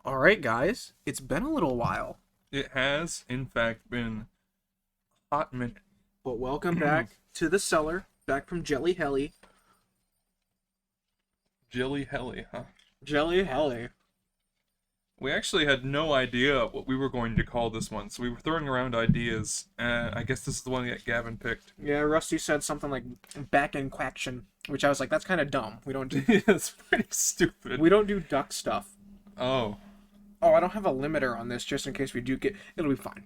All right, guys, it's been a little while, It has, in fact, been a hot minute. but welcome back to the cellar, back from Jelly Helly. Jelly Helly, huh? Jelly Helly. We actually had no idea what we were going to call this one, so we were throwing around ideas. I guess this is the one that Gavin picked. Yeah, Rusty said something like back in quaction, which I was like, that's kind of dumb. We don't do It's pretty stupid. we don't do duck stuff. Oh. Oh, I don't have a limiter on this just in case we do get. It'll be fine.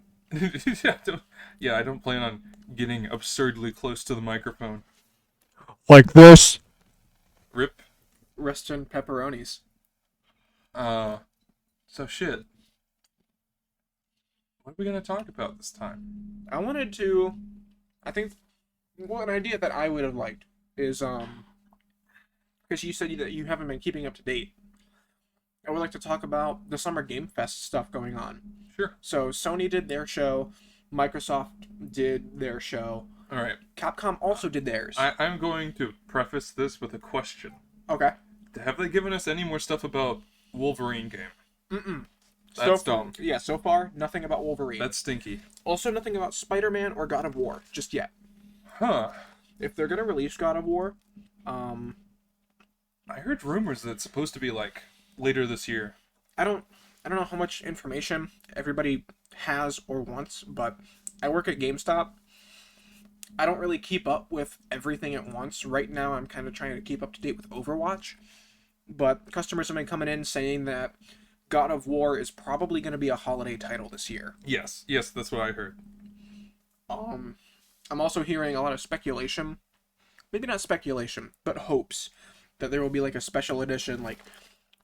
Yeah, I don't plan on getting absurdly close to the microphone. Like this. Rip. Rest in pepperonis. So shit. What are we gonna talk about this time? I wanted to. I think. Well, an idea that I would have liked is because you said that you haven't been keeping up to date. I would like to talk about the Summer Game Fest stuff going on. Sure. So Sony did their show, Microsoft did their show, Alright. Capcom also did theirs. I'm going to preface this with a question. Okay. Have they given us any more stuff about Wolverine game? Mm-mm. That's dumb. Yeah, so far, nothing about Wolverine. That's stinky. Also, nothing about Spider-Man or God of War, just yet. Huh. If they're gonna release God of War, I heard rumors that it's supposed to be like later this year. I don't know how much information everybody has or wants, but I work at GameStop. I don't really keep up with everything at once. Right now, I'm kind of trying to keep up to date with Overwatch, but customers have been coming in saying that God of War is probably going to be a holiday title this year. Yes, that's what I heard. I'm also hearing a lot of speculation, maybe not speculation, but hopes that there will be like a special edition, like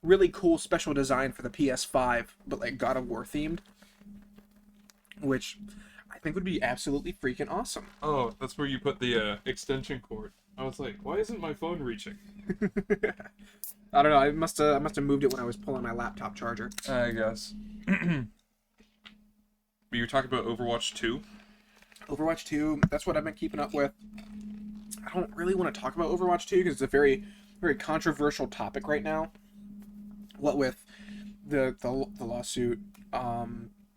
really cool special design for the PS5, but like God of War themed, which I think would be absolutely freaking awesome. Oh, that's where you put the extension cord. I was like, why isn't my phone reaching? I don't know. I must have moved it when I was pulling my laptop charger. I guess. But you're talking about Overwatch 2? Overwatch 2, that's what I've been keeping up with. I don't really want to talk about Overwatch 2 because it's a very, very controversial topic right now. What with the lawsuit,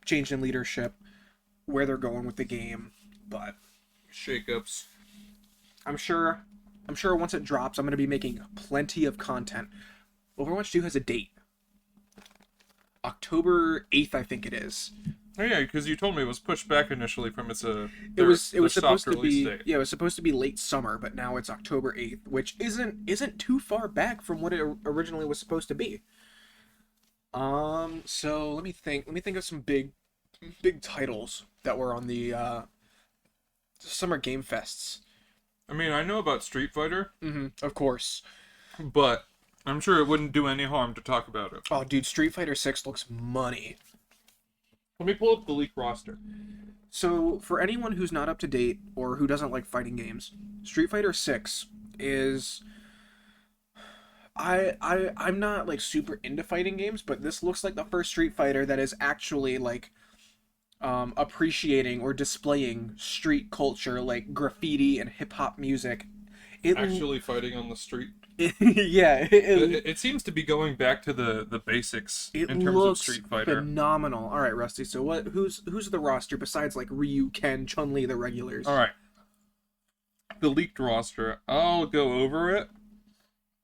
change in leadership, where they're going with the game, but Shakeups. I'm sure once it drops, I'm going to be making plenty of content. Overwatch 2 has a date. October 8th, I think it is. Oh yeah, because you told me it was pushed back initially from its It was supposed to be date. yeah, it was supposed to be late summer, but now it's October 8th, which isn't too far back from what it originally was supposed to be. So let me think of some big titles that were on the Summer Game Fests. I mean, I know about Street Fighter, Of course. but I'm sure it wouldn't do any harm to talk about it. Oh, dude, Street Fighter 6 looks money. Let me pull up the leak roster. So, for anyone who's not up to date or who doesn't like fighting games, Street Fighter 6 is I'm not like super into fighting games, but this looks like the first Street Fighter that is actually like appreciating or displaying street culture like graffiti and hip hop music. Actually fighting on the street. Yeah, It seems to be going back to the basics it in terms of looks Street Fighter. phenomenal. All right, Rusty. So who's the roster besides like Ryu, Ken, Chun-Li, the regulars? All right. The leaked roster. I'll go over it.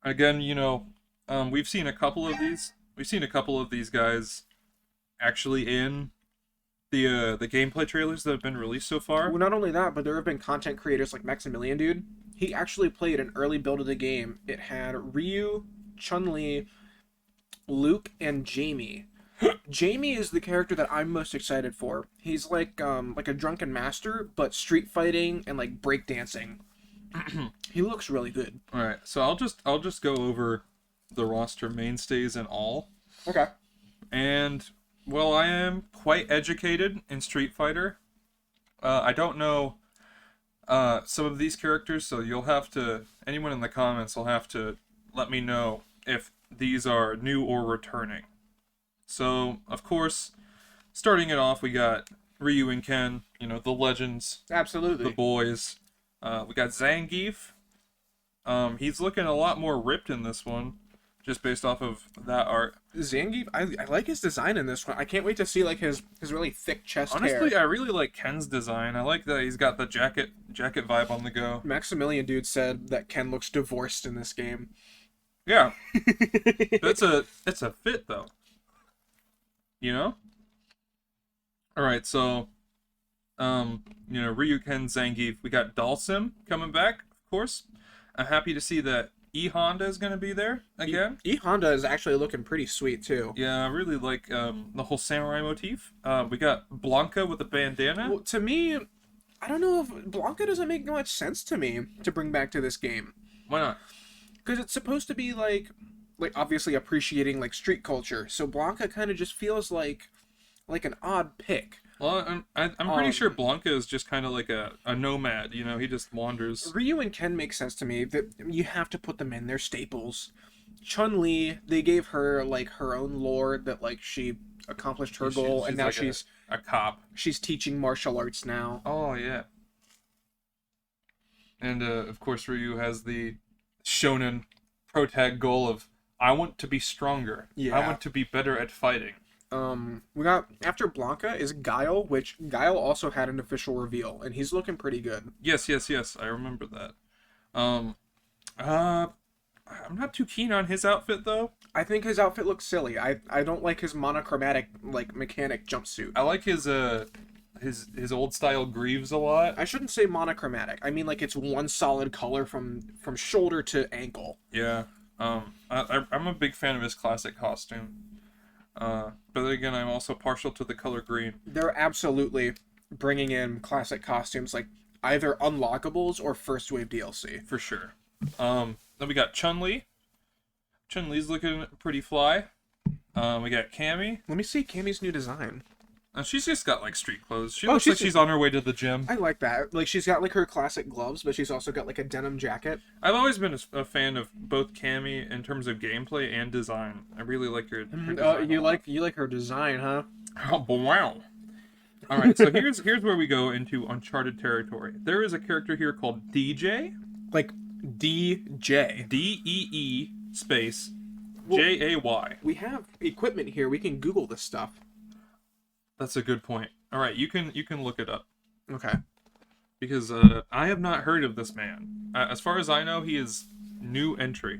Again, we've seen a couple of these. We've seen a couple of these guys actually in the gameplay trailers that have been released so far. Well, not only that, but there have been content creators like Maximilian, dude. He actually played an early build of the game. It had Ryu, Chun-Li, Luke, and Jamie. Jamie is the character that I'm most excited for. He's like a drunken master, but street fighting and like breakdancing. He looks really good. All right, so I'll just go over the roster mainstays and all. Okay. And well, I am quite educated in Street Fighter. I don't know some of these characters, so anyone in the comments will have to let me know if these are new or returning. So, of course, starting it off, we got Ryu and Ken, the legends, Absolutely. the boys. We got Zangief. He's looking a lot more ripped in this one. just based off of that art. Zangief, I like his design in this one. I can't wait to see like his really thick chest Honestly, hair. I really like Ken's design. I like that he's got the jacket vibe on the go. Maximilian dude said that Ken looks divorced in this game. Yeah, it's a fit though. You know. All right, so Ryu, Ken, Zangief. We got Dalsim coming back, of course. I'm happy to see that E Honda is going to be there again. E Honda is actually looking pretty sweet too. Yeah, I really like the whole samurai motif. We got Blanca with a bandana. Well, to me, I don't know if Blanca doesn't make much sense to me to bring back to this game. Why not? Because it's supposed to be like obviously appreciating like street culture. So Blanca kind of just feels like an odd pick. Well, I'm pretty sure Blanca is just kind of like a nomad. You know, he just wanders. Ryu and Ken make sense to me. That you have to put them in. They're staples. Chun-Li, they gave her like her own lore that like she accomplished her goal, and now like she's a cop. She's teaching martial arts now. Oh yeah. And of course, Ryu has the shonen protag goal of I want to be stronger. Yeah. I want to be better at fighting. We got after Blanca is Guile, which Guile also had an official reveal, and he's looking pretty good. Yes. I remember that. I'm not too keen on his outfit though. I think his outfit looks silly. I don't like his monochromatic like mechanic jumpsuit. I like his old style greaves a lot. I shouldn't say monochromatic. I mean like it's one solid color from shoulder to ankle. Yeah. I'm a big fan of his classic costume. But then again, I'm also partial to the color green. They're absolutely bringing in classic costumes like either unlockables or first wave DLC. For sure. Then we got Chun-Li. Chun-Li's looking pretty fly. We got Cammy. Let me see Cammy's new design. She's just got like street clothes. She looks like she's on her way to the gym. I like that. Like she's got like her classic gloves, but she's also got like a denim jacket. I've always been a fan of both Cammy in terms of gameplay and design. I really like her design. You like her design, huh? Oh, wow. All right, so here's where we go into uncharted territory. There is a character here called DJ. Like DJ. DEE space JAY. We have equipment here. We can Google this stuff. That's a good point. All right, you can look it up. Okay. Because I have not heard of this man. As far as I know, he is new entry.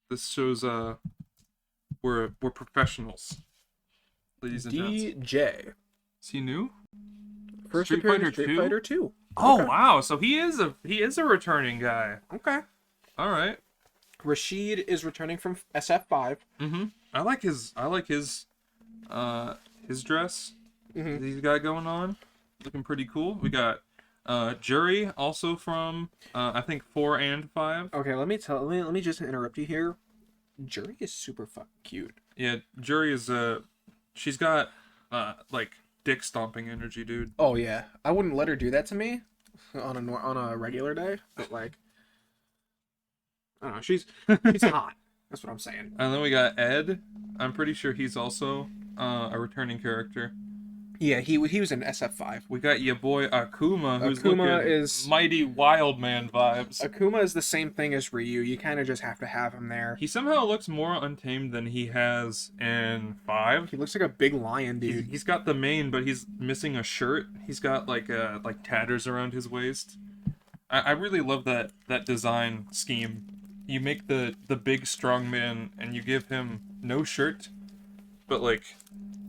This shows we're professionals, ladies and gents. DJ. Is he new? First Street appearance, Fighter Street 2? Fighter 2. Oh Okay. wow! So he is a returning guy. Okay. All right. Rashid is returning from SF5. Mm-hmm. I like his dress that he's got going on. Looking pretty cool. We got Jury also from I think 4 and 5. Okay, let me just interrupt you here. Jury is super fucking cute. Yeah, Jury is she's got like dick stomping energy, dude. Oh yeah, I wouldn't let her do that to me on a regular day, but like, I don't know, she's hot. That's what I'm saying. And then we got Ed. I'm pretty sure he's also a returning character. Yeah, he was in SF5. We got your boy Akuma, who's Akuma looking is mighty wild man vibes. Akuma is the same thing as Ryu. You kind of just have to have him there. He somehow looks more untamed than he has in 5. He looks like a big lion, dude. He's got the mane, but he's missing a shirt. He's got like tatters around his waist. I really love that design scheme. You make the big strong man and you give him no shirt, but like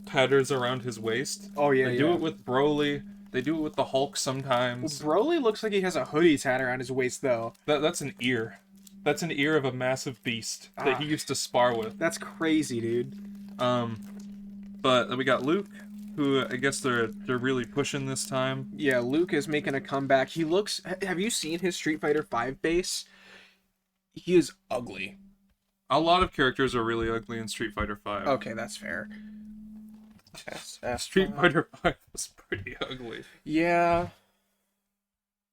tatters around his waist. Oh yeah, They do it with Broly. They do it with the Hulk sometimes. Well, Broly looks like he has a hoodie tied around his waist, though. That's an ear. That's an ear of a massive beast that he used to spar with. That's crazy, dude. But we got Luke, who I guess they're really pushing this time. Yeah, Luke is making a comeback. He looks. Have you seen his Street Fighter V base? He is ugly. A lot of characters are really ugly in Street Fighter V. Okay, that's fair. Street Fighter V was pretty ugly. Yeah.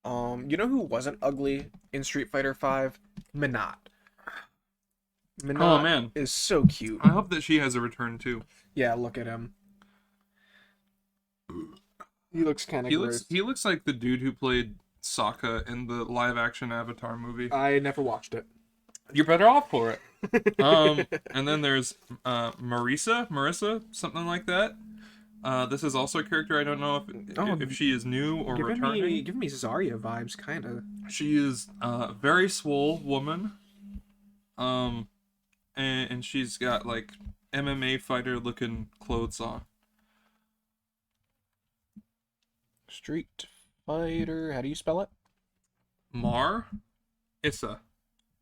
You know who wasn't ugly in Street Fighter V? Minot. Minot Oh man, is so cute. I hope that she has a return too. Yeah, look at him. He looks kind of gross. He looks like the dude who played Sokka in the live action Avatar movie. I never watched it. You're better off for it. And then there's Marissa, something like that. This is also a character I don't know Oh, if she is new or returning. giving me Zarya vibes, kind of. She is a very swole woman. And she's got like MMA fighter looking clothes on. Street Fighter. How do you spell it? Mar? Issa.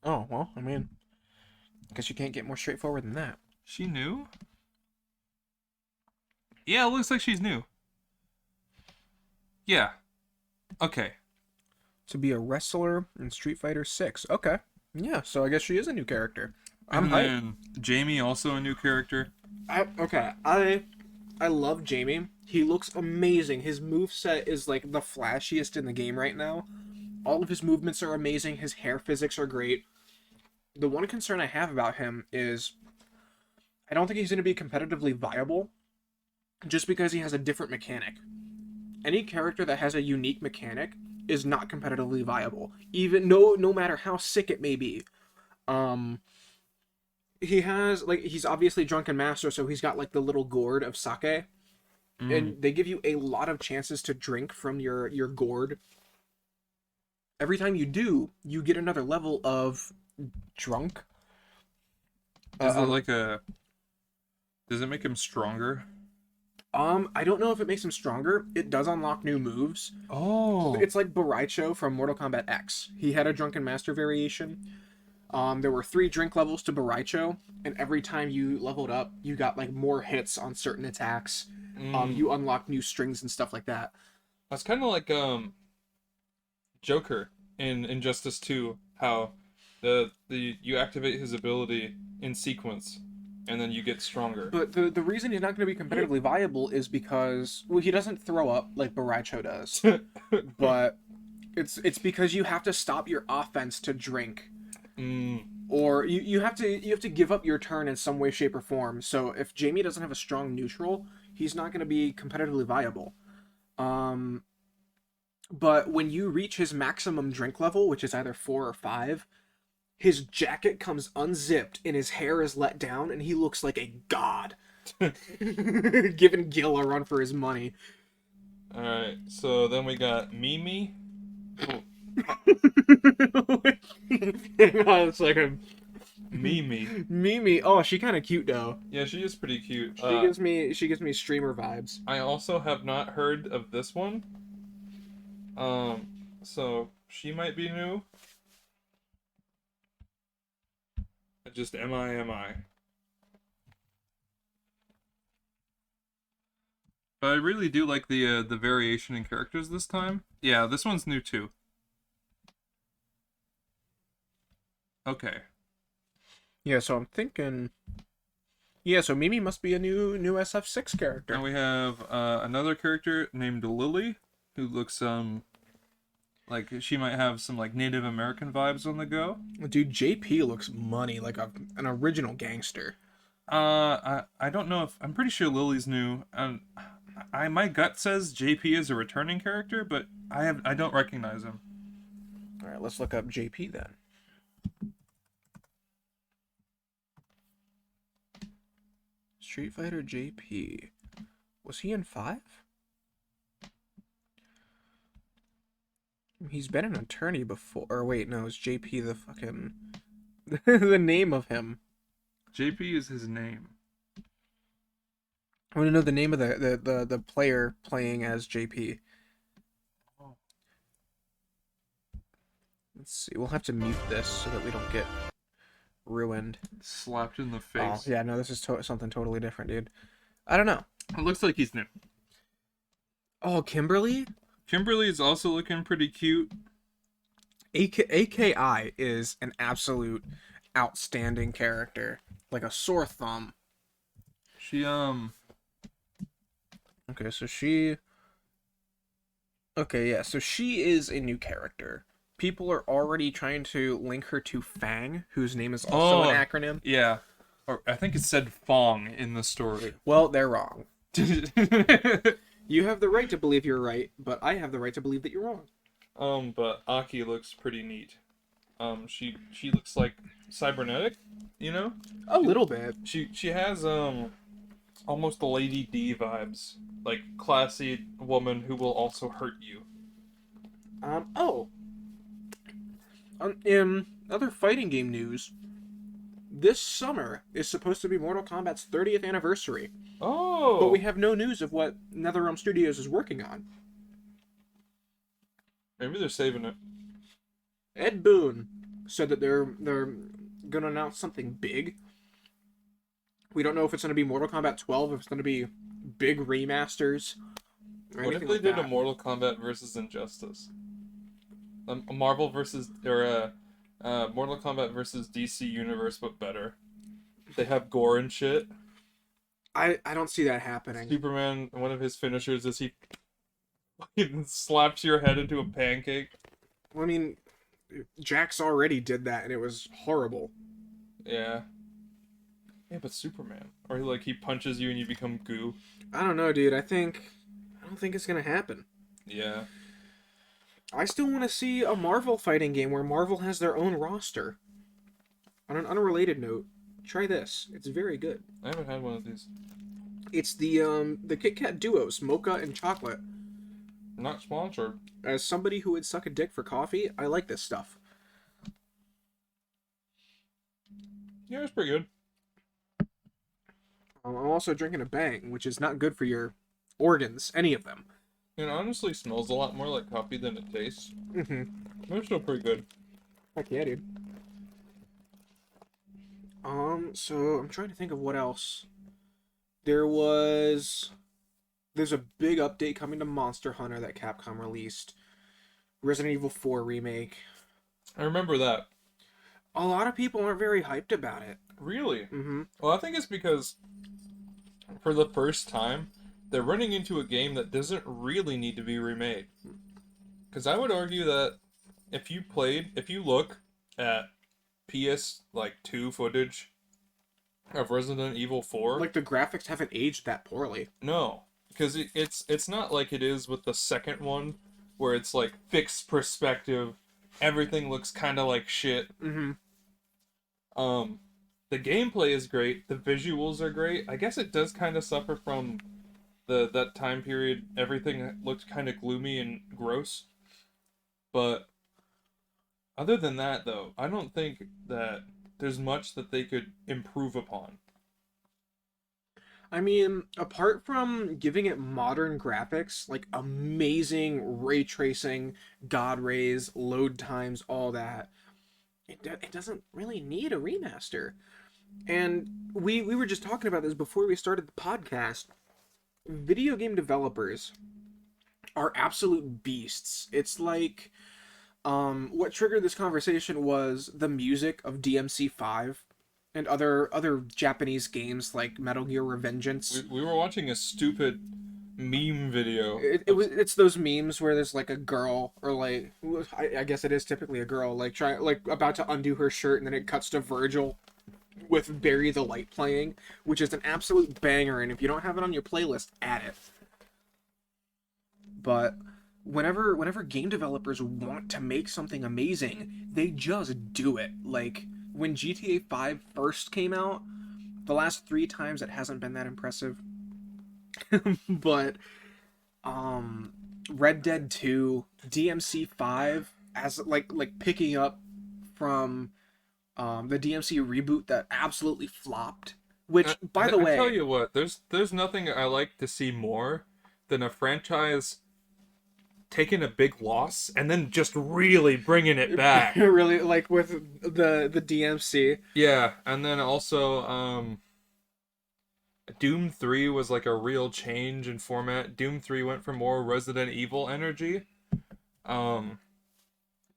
Oh, well, I mean, I guess you can't get more straightforward than that. She new? Yeah, it looks like she's new. Yeah. Okay. To be a wrestler in Street Fighter 6. Okay. Yeah, so I guess she is a new character. I'm And hyped. then Jamie, also a new character. I love Jamie. He looks amazing. His moveset is like the flashiest in the game right now. All of his movements are amazing. His hair physics are great. The one concern I have about him is I don't think he's going to be competitively viable just because he has a different mechanic. Any character that has a unique mechanic is not competitively viable, even no matter how sick it may be. He has like he's obviously drunken master, so he's got like the little gourd of sake, and they give you a lot of chances to drink from your gourd. Every time you do, you get another level of drunk. Is it like a... Does it make him stronger? I don't know if it makes him stronger. It does unlock new moves. Oh. It's like Baraicho from Mortal Kombat X. He had a Drunken Master variation. There were 3 drink levels to Baraicho, and every time you leveled up, you got like more hits on certain attacks. You unlock new strings and stuff like that. That's kind of like Joker in Injustice 2, how the you activate his ability in sequence and then you get stronger. But the reason he's not going to be competitively viable is because, well, he doesn't throw up like Baraicho does. But it's because you have to stop your offense to drink. Or you have to give up your turn in some way, shape, or form. So if Jamie doesn't have a strong neutral, he's not going to be competitively viable. But when you reach his maximum drink level, which is either 4 or 5, his jacket comes unzipped and his hair is let down and he looks like a god. Giving Gil a run for his money. Alright, so then we got Mimi. Hang on a second. Mimi. Oh, she kind of cute though. Yeah, she is pretty cute. She gives me streamer vibes. I also have not heard of this one. So she might be new. Just MI. But I really do like the variation in characters this time. Yeah, this one's new too. Okay. Yeah, so I'm thinking. Yeah, so Mimi must be a new SF6 character. Now we have another character named Lily, who looks like she might have some like Native American vibes on the go. Dude, JP looks money, like an original gangster. I don't know if I'm pretty sure Lily's new. My gut says JP is a returning character, but I don't recognize him. All right, let's look up JP then. Street Fighter JP. Was he in 5? He's been an attorney before. Or wait, no, it's JP the fucking... the name of him. JP is his name. I want to know the name of the player playing as JP. Oh. Let's see. We'll have to mute this so that we don't get ruined. Slapped in the Oh, face. yeah, no, this is something totally different, dude. I don't know. It looks like he's new. Oh, Kimberly? Kimberly is also looking pretty cute. AKI is an absolute outstanding character. Like a sore thumb. She Okay, so she... Okay, yeah, so she is a new character. People are already trying to link her to Fang, whose name is also an acronym. Yeah. Or I think it said Fong in the story. Well, they're wrong. You have the right to believe you're right, but I have the right to believe that you're wrong. But Aki looks pretty neat. She looks like cybernetic, you know? A She little bit. she has almost the Lady D vibes, like classy woman who will also hurt you. Oh, in other fighting game news, this summer is supposed to be Mortal Kombat's 30th anniversary, but we Oh, have no news of what NetherRealm Studios is working on. maybe they're saving it. Ed Boon said that they're gonna announce something big. We don't know if it's gonna be Mortal Kombat 12, if it's gonna be big remasters, or What if anything they like did a that. Mortal Kombat versus Injustice? A Marvel versus or a Mortal Kombat versus DC Universe, but better. They have gore and shit. I don't see that happening. Superman, one of his finishers is he slaps your head into a pancake. I mean, Jax already did that, and it was horrible. Yeah. Yeah, but Superman. Or he punches you and you become goo. I don't know, dude. I don't think it's gonna happen. Yeah. I still want to see a Marvel fighting game where Marvel has their own roster. On an unrelated note, try this. It's very good. I haven't had one of these. It's the Kit Kat duos, Mocha and Chocolate. Not sponsored. As somebody who would suck a dick for coffee, I like this stuff. Yeah, it's pretty good. I'm also drinking a Bang, which is not good for your organs, any of them. It honestly smells a lot more like coffee than it tastes. Mm-hmm. But it's still pretty good. Heck yeah, dude. So I'm trying to think of what else. There's a big update coming to Monster Hunter that Capcom released. Resident Evil 4 remake. I remember that. A lot of people aren't very hyped about it. Really? Mm-hmm. Well, I think it's because for the first time, they're running into a game that doesn't really need to be remade. Because I would argue that if you look at PS like 2 footage of Resident Evil 4, Like the graphics haven't aged that poorly. no, because it's not like it is with the second one, where it's like fixed perspective, everything looks kind of like shit. Mm-hmm. The gameplay is great, the visuals are great. I guess it does kind of suffer from that time period. Everything looked kind of gloomy and gross. But other than that, though, I don't think that there's much that they could improve upon. I mean, apart from giving it modern graphics, like amazing ray tracing, God rays, load times, all that, it doesn't really need a remaster. And we were just talking about this before we started the podcast. Video game developers are absolute beasts. It's like what triggered this conversation was the music of DMC5 and other Japanese games like Metal Gear Revengeance. We were watching a stupid meme video. It's those memes where there's like a girl, or like I guess it is typically a girl, like about to undo her shirt, and then it cuts to Virgil with Bury the Light playing, which is an absolute banger, and if you don't have it on your playlist, add it. But whenever game developers want to make something amazing, they just do it. Like when GTA 5 first came out, the last 3 times it hasn't been that impressive. But Red Dead 2, DMC 5 as like picking up from the DMC reboot that absolutely flopped. Which, by the way, I tell you what, there's nothing I like to see more than a franchise taking a big loss and then just really bringing it back. really, like with the DMC. Yeah, and then also Doom 3 was like a real change in format. Doom 3 went for more Resident Evil energy.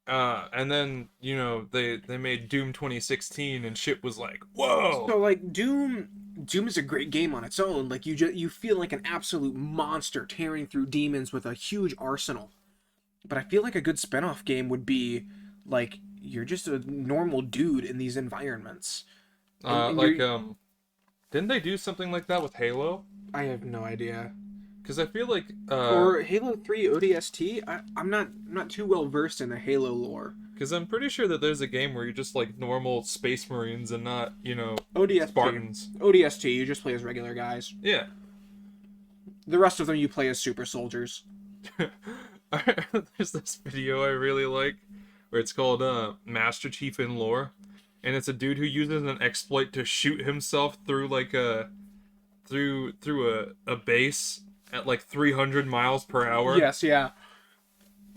And then, they made Doom 2016 and shit was like, whoa. So like Doom is a great game on its own. Like you feel like an absolute monster tearing through demons with a huge arsenal. But I feel like a good spin-off game would be like you're just a normal dude in these environments. And Didn't they do something like that with Halo? I have no idea. Because I feel like Or Halo 3 ODST. I'm not too well versed in the Halo lore. because I'm pretty sure that there's a game where you're just like normal space marines and not, ODST. Spartans. ODST. You just play as regular guys. Yeah. The rest of them you play as super soldiers. There's this video I really like where it's called Master Chief in Lore, and it's a dude who uses an exploit to shoot himself through like a through a base at like 300 miles per hour. Yes, yeah.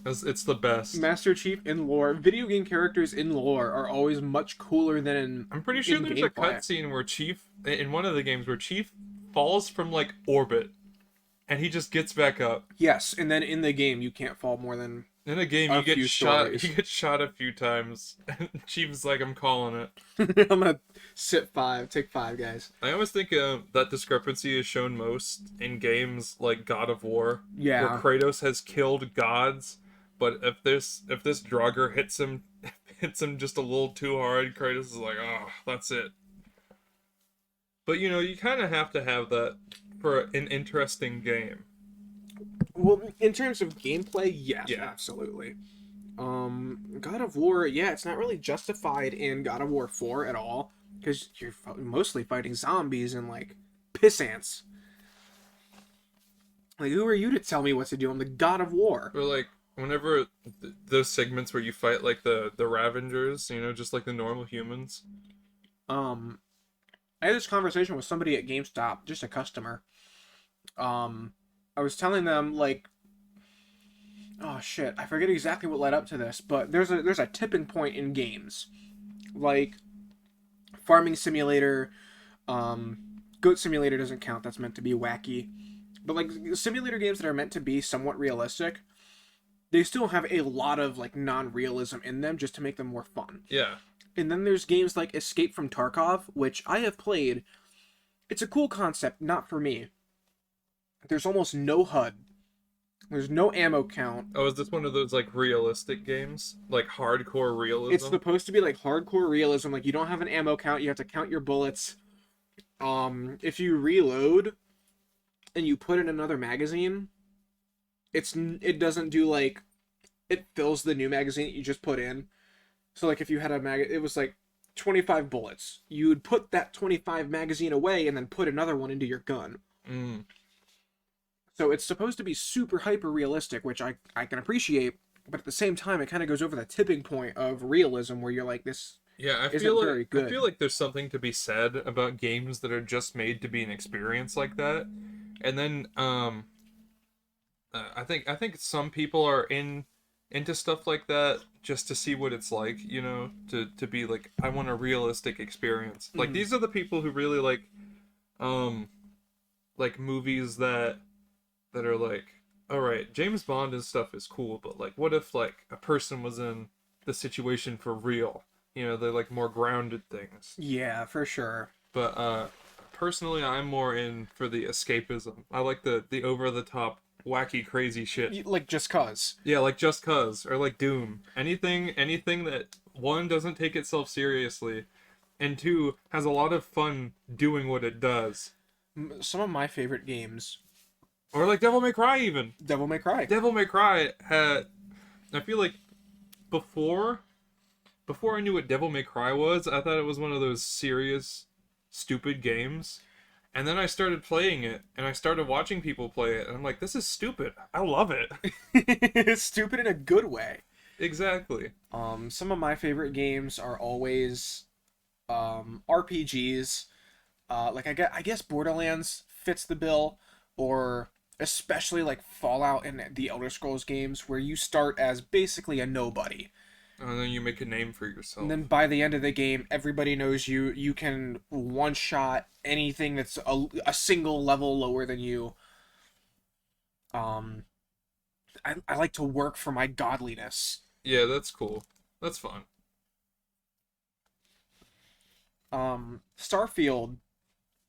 It's the best. Master Chief in lore. Video game characters in lore are always much cooler than I'm pretty sure in there's gameplay. a cutscene where Chief in one of the games where Chief falls from like orbit and he just gets back up. Yes, and then in the game you can't fall more than In a game, a you get few shot. stories. You get shot a few times. And Chief's like, "I'm calling it." I'm gonna sit 5, take 5, guys. I always think that discrepancy is shown most in games like God of War, Yeah. where Kratos has killed gods, but if this Draugr hits him just a little too hard, Kratos is like, "Oh, that's it." But you kind of have to have that for an interesting game. Well, in terms of gameplay, yes, Yeah. absolutely. God of War, yeah, it's not really justified in God of War 4 at all, because you're mostly fighting zombies and, like, piss ants. Like, who are you to tell me what to do? I'm the God of War. Or like whenever those segments where you fight like the Ravengers, just like the normal humans. I had this conversation with somebody at GameStop, just a customer. I was telling them, like, oh shit, I forget exactly what led up to this, but there's a tipping point in games, like Farming Simulator. Goat Simulator doesn't count, that's meant to be wacky, but like simulator games that are meant to be somewhat realistic, they still have a lot of like non-realism in them just to make them more fun. Yeah. And then there's games like Escape from Tarkov, which I have played. It's a cool concept, not for me. There's almost no HUD. There's no ammo count. Oh, is this one of those like realistic games? Like hardcore realism? It's supposed to be like hardcore realism. Like you don't have an ammo count. You have to count your bullets. If you reload and you put in another magazine, it doesn't do like, it fills the new magazine that you just put in. So like if you had it was like 25 bullets. You would put that 25 magazine away and then put another one into your gun. Mm. So it's supposed to be super hyper realistic, which I can appreciate, but at the same time it kind of goes over the tipping point of realism where you're like, this Yeah, I isn't feel very like good. I feel like there's something to be said about games that are just made to be an experience like that. And then I think some people are into stuff like that just to see what it's like, to be like, I want a realistic experience. Like these are the people who really like movies that are like, all right, James Bond and stuff is cool, but like what if like a person was in the situation for real? They're like more grounded things. Yeah, for sure. But personally I'm more in for the escapism. I like the over the top wacky crazy shit. Like Just Cause. Yeah, like Just Cause or like Doom. Anything that one doesn't take itself seriously and two has a lot of fun doing what it does. Some of my favorite games. Or like Devil May Cry even. Devil May Cry. Devil May Cry had, I feel like before I knew what Devil May Cry was, I thought it was one of those serious stupid games. And then I started playing it, and I started watching people play it, and I'm like, this is stupid. I love it. It's stupid in a good way. Exactly. Some of my favorite games are always RPGs. Like I guess Borderlands fits the bill, or especially like Fallout and the Elder Scrolls games where you start as basically a nobody. And then you make a name for yourself. And then by the end of the game, everybody knows you. You can one-shot anything that's a single level lower than you. I like to work for my godliness. Yeah, that's cool. That's fun. Starfield,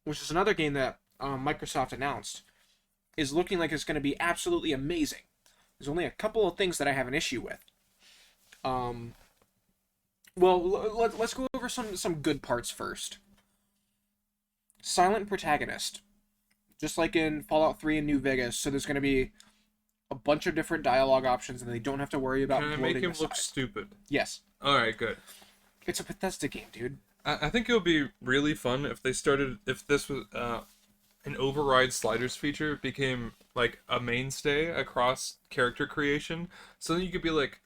which is another game that Microsoft announced, is looking like it's going to be absolutely amazing. There's only a couple of things that I have an issue with. Well, let's go over some good parts first. Silent protagonist. just like in Fallout 3 and New Vegas. So there's going to be a bunch of different dialogue options, and they don't have to worry about Can I make bloating him the look side. stupid? Yes, All right, good. it's a Bethesda game, dude. I think it would be really fun if they started if this was an override sliders feature became like a mainstay across character creation. So then you could be like,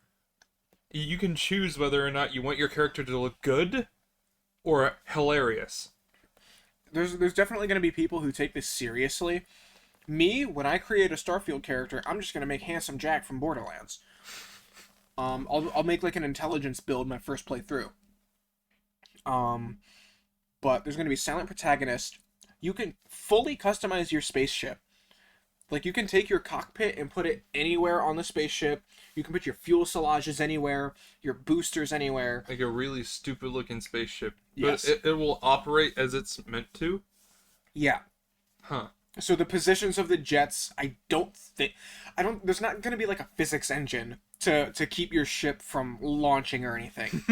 you can choose whether or not you want your character to look good or hilarious. There's definitely going to be people who take this seriously. Me, when I create a Starfield character, I'm just going to make Handsome Jack from Borderlands. I'll make like an intelligence build my first playthrough. Um, but there's going to be silent protagonist. You can fully customize your spaceship. Like you can take your cockpit and put it anywhere on the spaceship. You can put your fuel cyclages anywhere, your boosters anywhere. Like a really stupid looking spaceship. Yes. But it will operate as it's meant to? Yeah. Huh. So the positions of the jets, there's not going to be like a physics engine to keep your ship from launching or anything.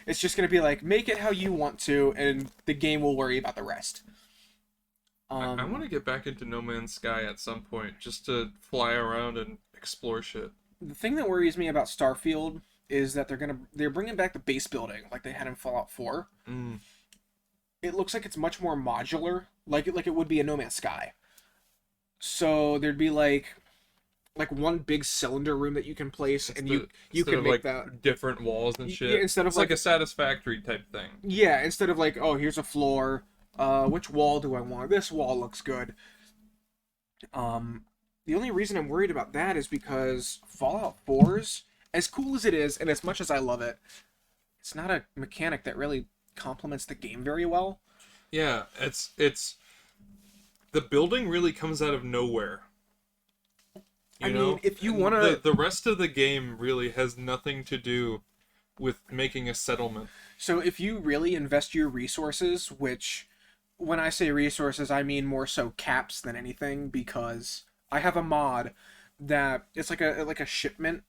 It's just going to be like make it how you want to and the game will worry about the rest. I want to get back into No Man's Sky at some point just to fly around and explore shit. The thing that worries me about Starfield is that they're bringing back the base building like they had in Fallout 4. Mm. It looks like it's much more modular, like it would be a No Man's Sky. So there'd be like one big cylinder room that you can place, and you can make like that different walls and shit. yeah, instead of it's like a Satisfactory type thing. yeah, instead of like, oh, here's a floor. Which wall do I want? This wall looks good. The only reason I'm worried about that is because Fallout 4's, as cool as it is, and as much as I love it, it's not a mechanic that really complements the game very well. Yeah, it's the building really comes out of nowhere. I mean, if you want the to, the rest of the game really has nothing to do with making a settlement. so if you really invest your resources, which when I say resources, I mean more so caps than anything, because I have a mod that it's like a shipment.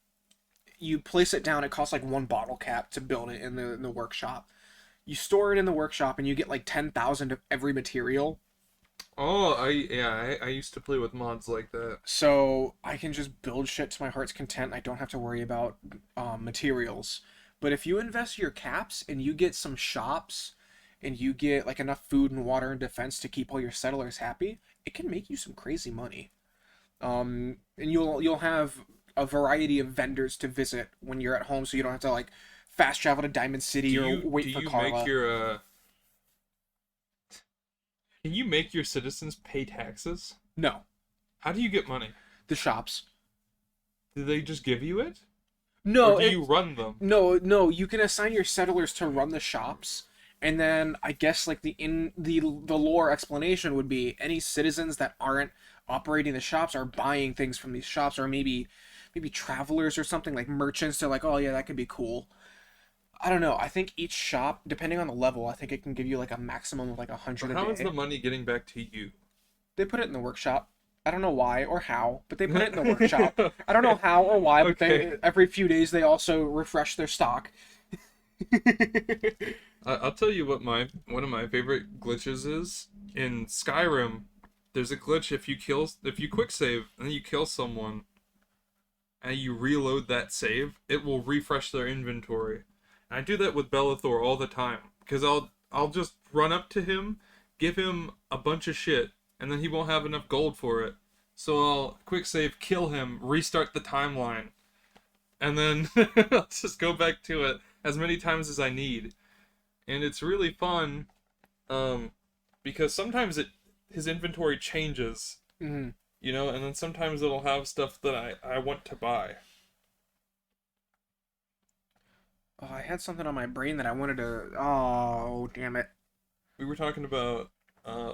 You place it down, it costs like one bottle cap to build it in the workshop. You store it in the workshop and you get like 10,000 of every material. Oh, I used to play with mods like that. So I can just build shit to my heart's content. I don't have to worry about materials. But if you invest your caps and you get some shops and you get like enough food and water and defense to keep all your settlers happy, it can make you some crazy money. And you'll have a variety of vendors to visit when you're at home, so you don't have to like fast travel to Diamond City or wait for Carla. Can you make your citizens pay taxes? No, How do you get money? the shops. Do they just give you it? No, Or do you run them? no. You can assign your settlers to run the shops, and then I guess like the lore explanation would be any citizens that aren't operating the shops are buying things from these shops, or maybe travelers or something like merchants. They're like, oh yeah, that could be cool. I don't know. I think each shop, depending on the level, I think it can give you like a maximum of like 100 How a is day. the money getting back to you? They put it in the workshop. I don't know why or how, but they put it in the workshop. I don't know how or why, but Okay. every few days they also refresh their stock. I'll tell you what one of my favorite glitches is in Skyrim. There's a glitch if you quick save and then you kill someone and you reload that save, it will refresh their inventory. And I do that with Bellathor all the time because I'll just run up to him, give him a bunch of shit, and then he won't have enough gold for it. So I'll quick save, kill him, restart the timeline, and then I'll just go back to it as many times as I need. And it's really fun, because sometimes his inventory changes, Hmm. and then sometimes it'll have stuff that I want to buy. Oh, I had something on my brain that I wanted to. Oh, damn it. We were talking about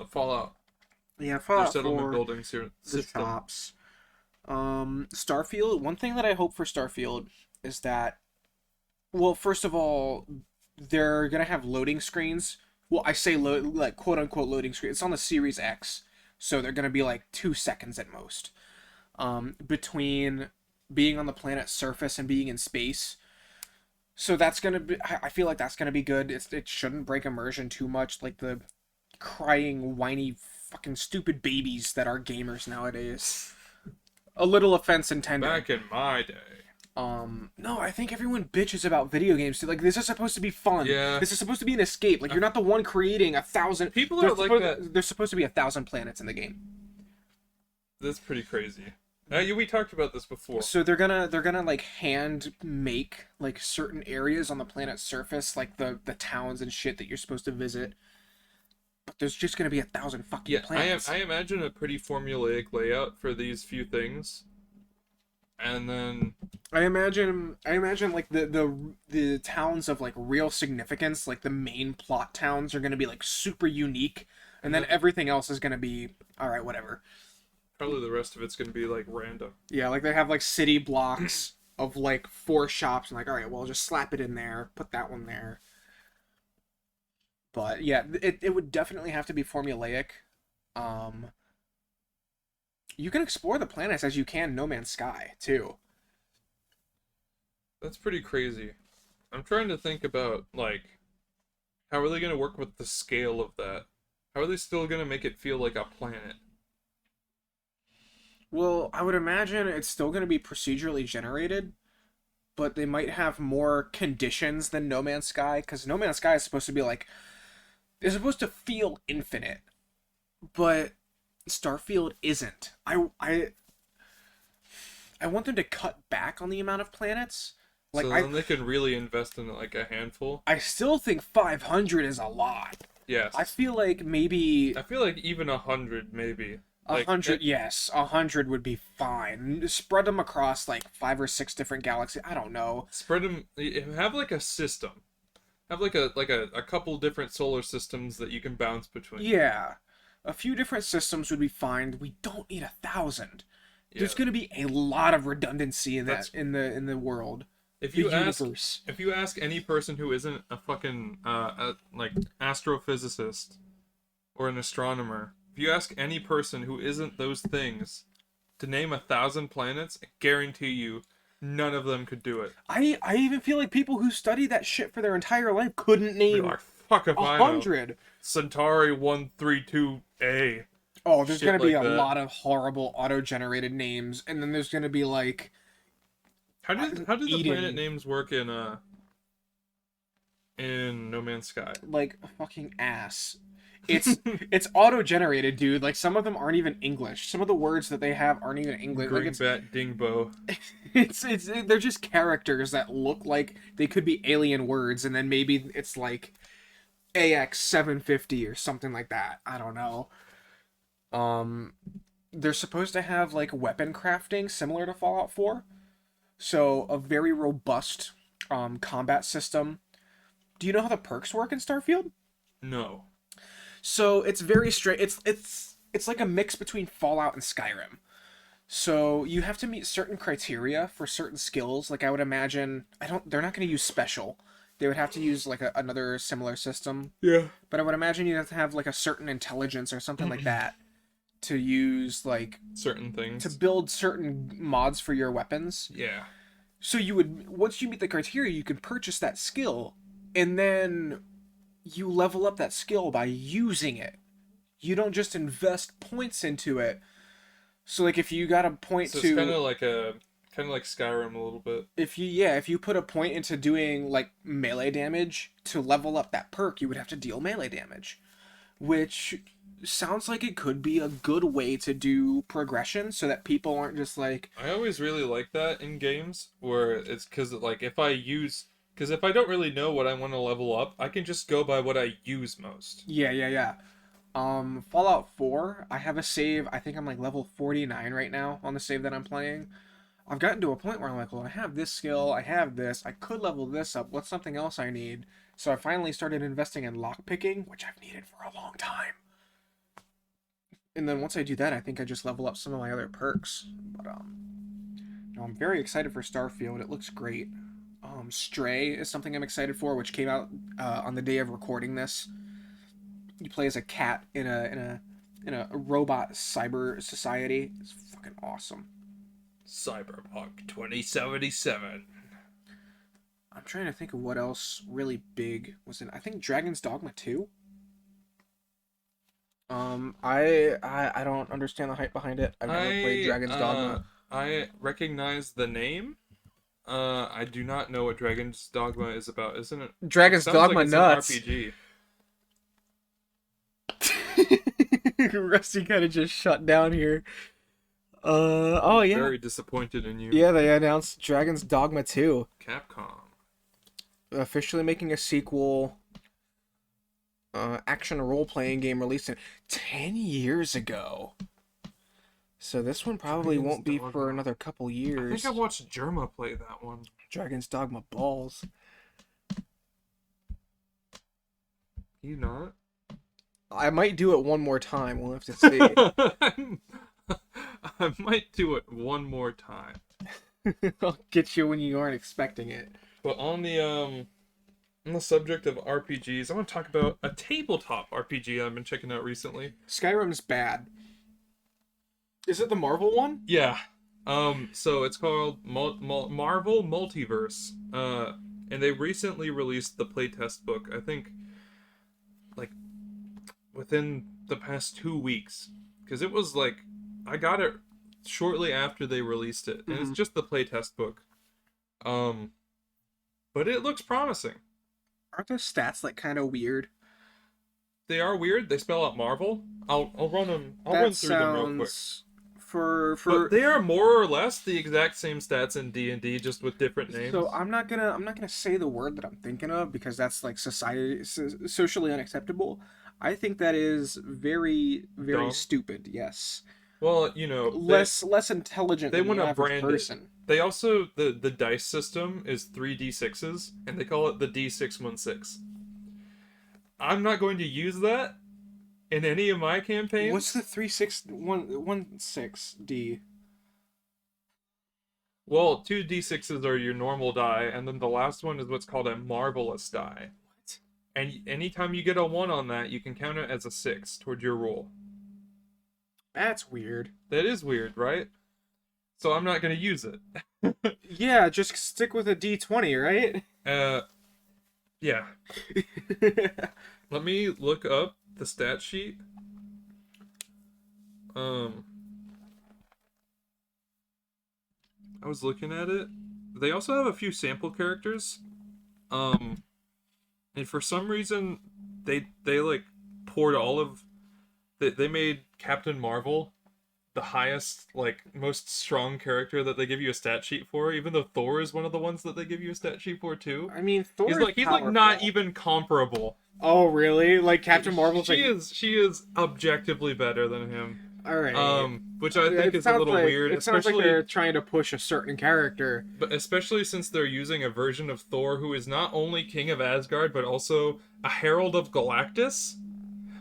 Fallout, Yeah, their Fallout settlement 4, buildings here the system. shops. Starfield. One thing that I hope for Starfield is that, well, first of all, they're gonna have loading screens. Well, I say like quote unquote loading screen. It's on the Series X, so they're gonna be like 2 seconds at most. Between being on the planet's surface and being in space. So that's gonna be. I feel like that's gonna be good. It shouldn't break immersion too much. Like the crying, whiny fucking stupid babies that are gamers nowadays. A little offense intended. Back in my day. No, I think everyone bitches about video games too. Like, this is supposed to be fun. Yeah. This is supposed to be an escape. Like, you're not the one creating 1,000. People there's are like supposed, that. There's supposed to be 1,000 planets in the game. That's pretty crazy. We talked about this before. So they're gonna like hand make like certain areas on the planet's surface, like the towns and shit that you're supposed to visit. But there's just gonna be 1,000 fucking planets. I imagine a pretty formulaic layout for these few things. And then I imagine like the towns of like real significance, like the main plot towns are gonna be like super unique, and then everything else is gonna be all right, whatever. probably the rest of it's gonna be like random. Yeah, like they have like city blocks of like 4 shops, and like, all right, well, just slap it in there, put that one there. But yeah, it would definitely have to be formulaic. You can explore the planets as you can No Man's Sky too. That's pretty crazy. I'm trying to think about, like, how are they gonna work with the scale of that? How are they still gonna make it feel like a planet? Well, I would imagine it's still going to be procedurally generated, but they might have more conditions than No Man's Sky, because No Man's Sky is supposed to be like, it's supposed to feel infinite, but Starfield isn't. I want them to cut back on the amount of planets. Like, So then they can really invest in like a handful. I still think 500 is a lot. Yes. I feel like maybe I feel like even 100 maybe. Like, 100, yes, 100 would be fine. Spread them across like 5 or 6 different galaxies. I don't know. Spread them. Have like a system. Have like a couple different solar systems that you can bounce between. Yeah, a few different systems would be fine. We don't need 1,000. There's Yeah. going to be a lot of redundancy in That's- that in the world. If The you ask universe. if you ask any person who isn't a fucking like astrophysicist or an astronomer, if you ask any person who isn't those things to name 1,000 planets, I guarantee you none of them could do it. I even feel like people who study that shit for their entire life couldn't They're name like, fuck if I know. 100. Centauri 132A. Oh, there's Shit going to be like a that. lot of horrible auto-generated names, and then there's going to be like How did the Eden. planet names work in No Man's Sky? like a fucking ass. It's auto-generated, dude. Like, some of them aren't even English. Some of the words that they have aren't even English. Like, Greenbat Dingbo. it's they're just characters that look like they could be alien words, and then maybe it's like AX 750 or something like that. I don't know. They're supposed to have like weapon crafting similar to Fallout 4. So a very robust combat system. Do you know how the perks work in Starfield? No. So it's very straight. It's like a mix between Fallout and Skyrim. So you have to meet certain criteria for certain skills. Like, I would imagine, they're not going to use special. They would have to use like another similar system. Yeah. But I would imagine you have to have like a certain intelligence or something like that to use like Certain things. to build certain mods for your weapons. Yeah. So you would, once you meet the criteria, you can purchase that skill, and then you level up that skill by using it. You don't just invest points into it. So like, if you got a point So to, it's kind of like Skyrim a little bit. if you put a point into doing like melee damage to level up that perk, you would have to deal melee damage, which sounds like it could be a good way to do progression so that people aren't just like, I always really like that in games where it's because like if I don't really know what I want to level up, I can just go by what I use most. yeah. Fallout 4, I have a save. I think I'm like level 49 right now on the save that I'm playing. I've gotten to a point where I'm like, well, I have this skill, I have this, I could level this up. What's something else I need? So I finally started investing in lockpicking, which I've needed for a long time. And then once I do that, I think I just level up some of my other perks. But no, I'm very excited for Starfield. It looks great. Stray is something I'm excited for, which came out on the day of recording this. You play as a cat in a robot cyber society. It's fucking awesome. Cyberpunk 2077. I'm trying to think of what else really big was in. I think Dragon's Dogma 2. I don't understand the hype behind it. I've never played I Dragon's uh Dogma. I recognize the name. I do not know what Dragon's Dogma is about. Isn't it? It Dragon's sounds like Dogma it's an nuts. RPG. Rusty kind of just shut down here. Oh yeah. Very disappointed in you, Yeah, they announced Dragon's Dogma 2, Capcom. officially making a sequel, action role-playing game released in 10 years ago. So this one probably Dragon's won't be Dogma. for another couple I years. think I watched Germa play that one. Dragon's Dogma balls. You not? I might do it one more time. We'll have to see. I might do it one more time. I'll get you when you aren't expecting it. But on the subject of RPGs, I want to talk about a tabletop RPG I've been checking out recently. Skyrim's bad. Is it the Marvel one? Yeah. So it's called Marvel Multiverse. And they recently released the playtest book. I think, like, within the past 2 weeks, because it was like I got it shortly after they released it, and it's just the playtest book. But it looks promising. Aren't those stats like kind of weird? They are weird. They spell out Marvel. I'll run them. I'll That run through them real quick. For But they are more or less the exact same stats in D&D, just with different names. So I'm not gonna say the word that I'm thinking of because that's like socially unacceptable. I think that is very Dumb. stupid. Yes, Well, you know, less intelligent they than want the to average brand person. it. They also the dice system is 3d6s, and they call it the D616. I'm not going to use that in any of my campaigns. What's the 36116D? Well, 2d6s are your normal die, and then the last one is what's called a marvelous die. What? And anytime you get a 1 on that, you can count it as a 6 toward your roll. That's weird. That is weird, right? So I'm not going to use it. Yeah, just stick with a D20, right? Yeah. Let me look up the stat sheet. I was looking at it. They also have a few sample characters. And for some reason they like poured all of they made Captain Marvel the highest, like, most strong character that they give you a stat sheet for, even though Thor is one of the ones that they give you a stat sheet for too. I mean, Thor He's is like powerful. not even comparable. Oh, really? Like Captain Marvel's She like... she is objectively better than him. All right. Which I think is a little weird, It sounds like especially they're trying to push a certain character. but especially since they're using a version of Thor who is not only King of Asgard but also a Herald of Galactus.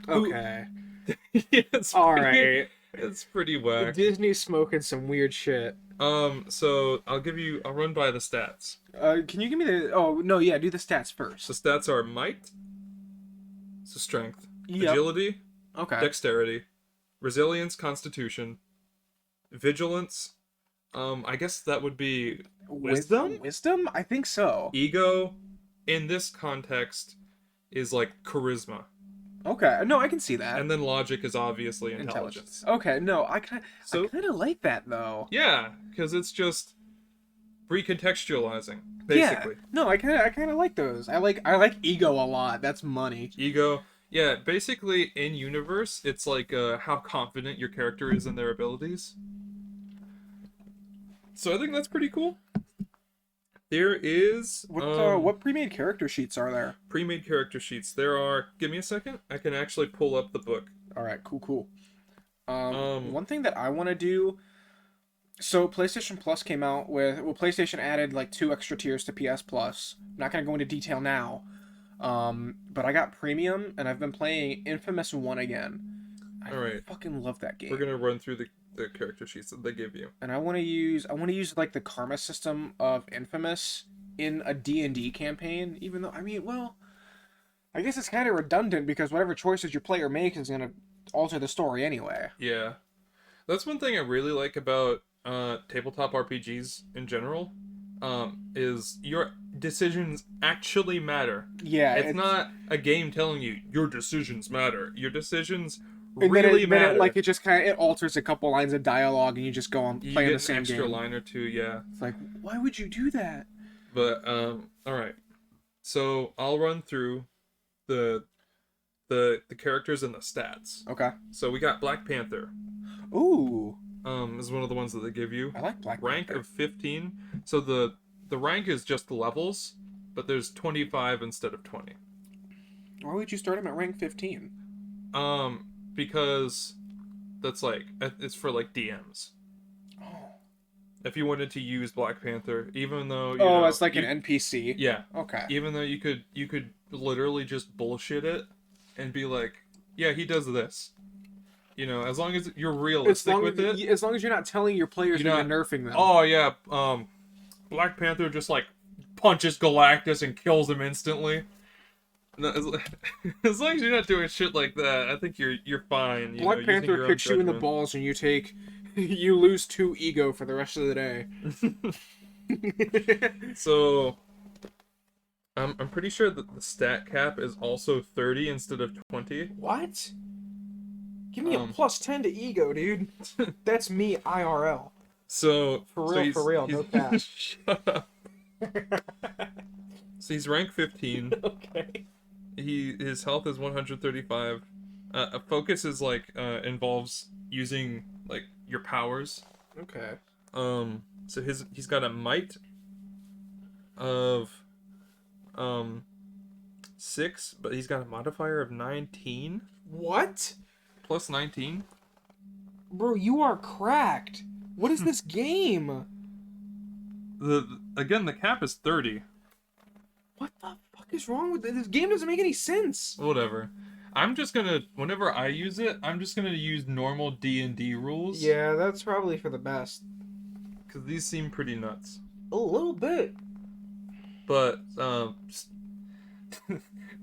Okay. It's All pretty, right. it's pretty whack. Disney's smoking some weird shit. So I'll run by the stats. Can you give me the... Oh, no, yeah, do the stats first. The stats are might, so strength, Yep. agility, Okay. dexterity, resilience, constitution, vigilance. I guess that would be wisdom? Wisdom? I think so. Ego, in this context, is like charisma. Okay. No, I can see that. And then logic is obviously intelligence. Okay, no, I kind So- of like that though. Yeah, because it's just recontextualizing, basically. Yeah. No, I kind of like those. I like ego a lot. That's money. Ego. Yeah, basically in universe, it's like how confident your character is in their abilities. So I think that's pretty cool. There is What pre-made character sheets are there? pre-made character sheets. There are. Give me a second. I can actually pull up the book. All right, cool. One thing that I want to do. So PlayStation Plus came out with... Well, PlayStation added like 2 extra tiers to PS Plus. I'm not going to go into detail now. But I got Premium, and I've been playing Infamous 1 again. I All right. fucking love that game. We're gonna run through the character sheets that they give you. And I want to use like the karma system of Infamous in a D&D campaign, even though, I mean, well, I guess it's kind of redundant because whatever choices your player makes is going to alter the story anyway. Yeah, that's one thing I really like about tabletop RPGs in general. Is your decisions actually matter. Yeah, It's not a game telling you your decisions matter. Your decisions And really then matter. it just kind of it alters a couple lines of dialogue, and you just go on You playing get the an same extra game. line or two, yeah. It's like, why would you do that? But all right. So I'll run through the the characters and the stats. Okay. So we got Black Panther. Ooh, Is one of the ones that they give you. I like Black Rank Panther. of 15. So the rank is just the levels, but there's 25 instead of 20. Why would you start him at rank 15? Because that's like it's for like DMs. Oh, If you wanted to use Black Panther, even though it's like an NPC. Yeah. Okay. Even though you could literally just bullshit it and be like, yeah, he does this. As long as you're realistic with it. As long as you're not telling your players You're that not, you're nerfing them. oh yeah, Black Panther just like punches Galactus and kills him instantly. No, as long as you're not doing shit like that, I think you're fine. Black Panther kicks you in the balls and you lose 2 ego for the rest of the day. So, I'm pretty sure that the stat cap is also 30 instead of 20. What? Give me a plus 10 to ego, dude. That's me IRL. So For real, no cap. Shut up. So he's rank 15. Okay. His health is 135. A focus is like involves using like your powers. Okay. So he's got a might of 6, but he's got a modifier of 19. What? Plus 19. Bro, you are cracked. What is this game? Again, the cap is 30. What the fuck is wrong with this? This game doesn't make any sense. Whatever. I'm just gonna, whenever I use it, I'm just gonna use normal D&D rules. Yeah, that's probably for the best. Because these seem pretty nuts. A little bit. But,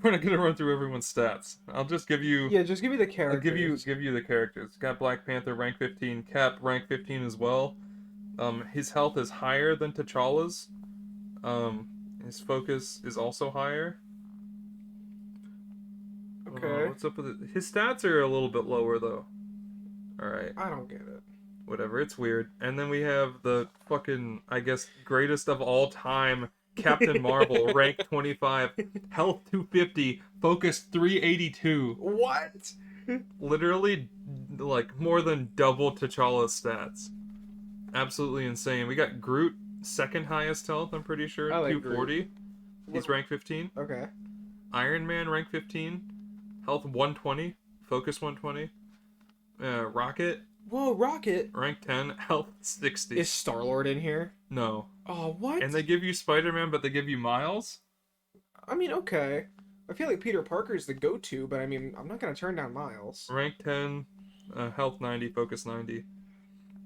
we're not gonna run through everyone's stats. I'll just give you... Yeah, just give me the I'll characters. give you the characters. Got Black Panther, rank 15. Cap, rank 15 as well. His health is higher than T'Challa's. His focus is also higher. Okay. What's up with it? His stats are a little bit lower, though. Alright. I don't get it. Whatever, it's weird. And then we have the fucking, I guess, greatest of all time, Captain Marvel, rank 25, health 250, focus 382. What? Literally, like, more than double T'Challa's stats. Absolutely insane. We got Groot, second highest health, I'm pretty sure, I like 240. Groot. He's rank 15. Okay. Iron Man, rank 15, health 120, focus 120. Rocket, Whoa, Rocket. rank 10, health 60. Is Star-Lord in here? No. Oh, what? And they give you Spider-Man, but they give you Miles? I mean, okay. I feel like Peter Parker's the go-to, but I mean, I'm not gonna turn down Miles. Rank 10, health 90, focus 90.